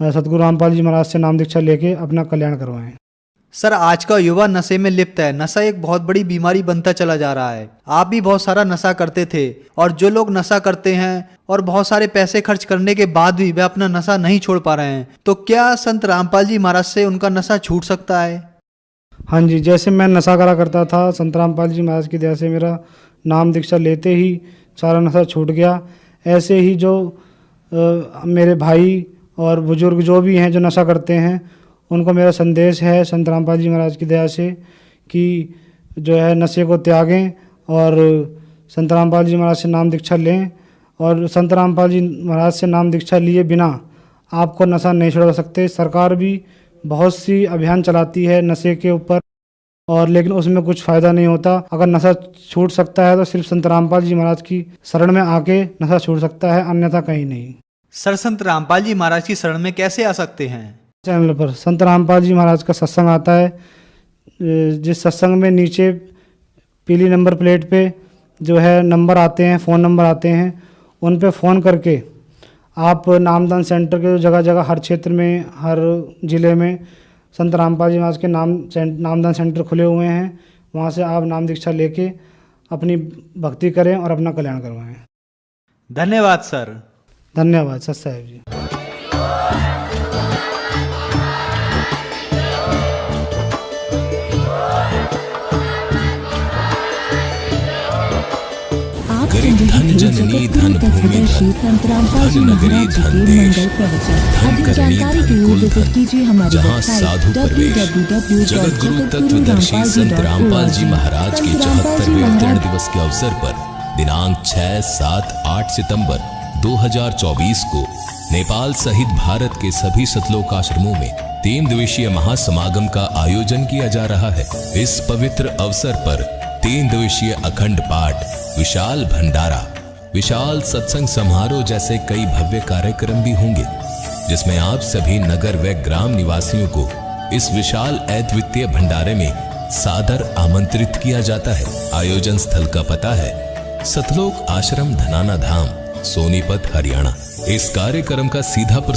सतगुरु रामपाल जी महाराज से नाम दीक्षा लेके अपना कल्याण करवाएं। सर, आज का युवा नशे में लिप्त है। नशा एक बहुत बड़ी बीमारी बनता चला जा रहा है। आप भी बहुत सारा नशा करते थे और जो लोग नशा करते हैं और बहुत सारे पैसे खर्च करने के बाद भी वे अपना नशा नहीं छोड़ पा रहे हैं, तो क्या संत रामपाल जी महाराज से उनका नशा छूट सकता है? हाँ जी, जैसे मैं नशा करा करता था, संत रामपाल जी महाराज की दया से मेरा नाम दीक्षा लेते ही सारा नशा छूट गया। ऐसे ही जो मेरे भाई और बुजुर्ग जो भी हैं जो नशा करते हैं, उनको मेरा संदेश है संत रामपाल जी महाराज की दया से कि जो है नशे को त्यागें और संत रामपाल जी महाराज से नाम दीक्षा लें। और संत रामपाल जी महाराज से नाम दीक्षा लिए बिना आपको नशा नहीं छुड़वा सकते। सरकार भी बहुत सी अभियान चलाती है नशे के ऊपर, और लेकिन उसमें कुछ फ़ायदा नहीं होता। अगर नशा छूट सकता है तो सिर्फ संत रामपाल जी महाराज की शरण में आके नशा छूट सकता है, अन्यथा कहीं नहीं। सर, संत रामपाल जी महाराज की शरण में कैसे आ सकते हैं? चैनल पर संत रामपाल जी महाराज का सत्संग आता है, जिस सत्संग में नीचे पीली नंबर प्लेट पे जो है नंबर आते हैं, फ़ोन नंबर आते हैं, उन पे फ़ोन करके आप नामदान सेंटर के जगह जगह हर क्षेत्र में, हर ज़िले में संत रामपाल जी महाराज के नामदान सेंटर खुले हुए हैं, वहाँ से आप नाम दीक्षा लेके अपनी भक्ति करें और अपना कल्याण करवाएं। धन्यवाद सर। धन्यवाद सत साहिब जी। गरीब धन जननी धन भूमि धन धन नगरी धन देश धन करनी धन कुल धन जहाँ साधु प्रवेश। जगत गुरु तत्वदर्शी संत रामपाल जी महाराज के 74वें अवतरण दिवस के अवसर पर दिनांक 6, 7, 8 सितंबर 2024 को नेपाल सहित भारत के सभी सतलोक आश्रमों में 3 दिवसीय महासमागम का आयोजन किया जा रहा है। इस पवित्र अवसर पर 3 दिवसीय अखंड पाठ, विशाल भंडारा, विशाल सत्संग समारोह जैसे कई भव्य कार्यक्रम भी होंगे, जिसमें आप सभी नगर व ग्राम निवासियों को इस विशाल अद्वितीय भंडारे में सादर आमंत्रित किया जाता है। आयोजन स्थल का पता है सतलोक आश्रम धनाना धाम, सोनीपत, हरियाणा। इस कार्यक्रम का सीधा प्रसारण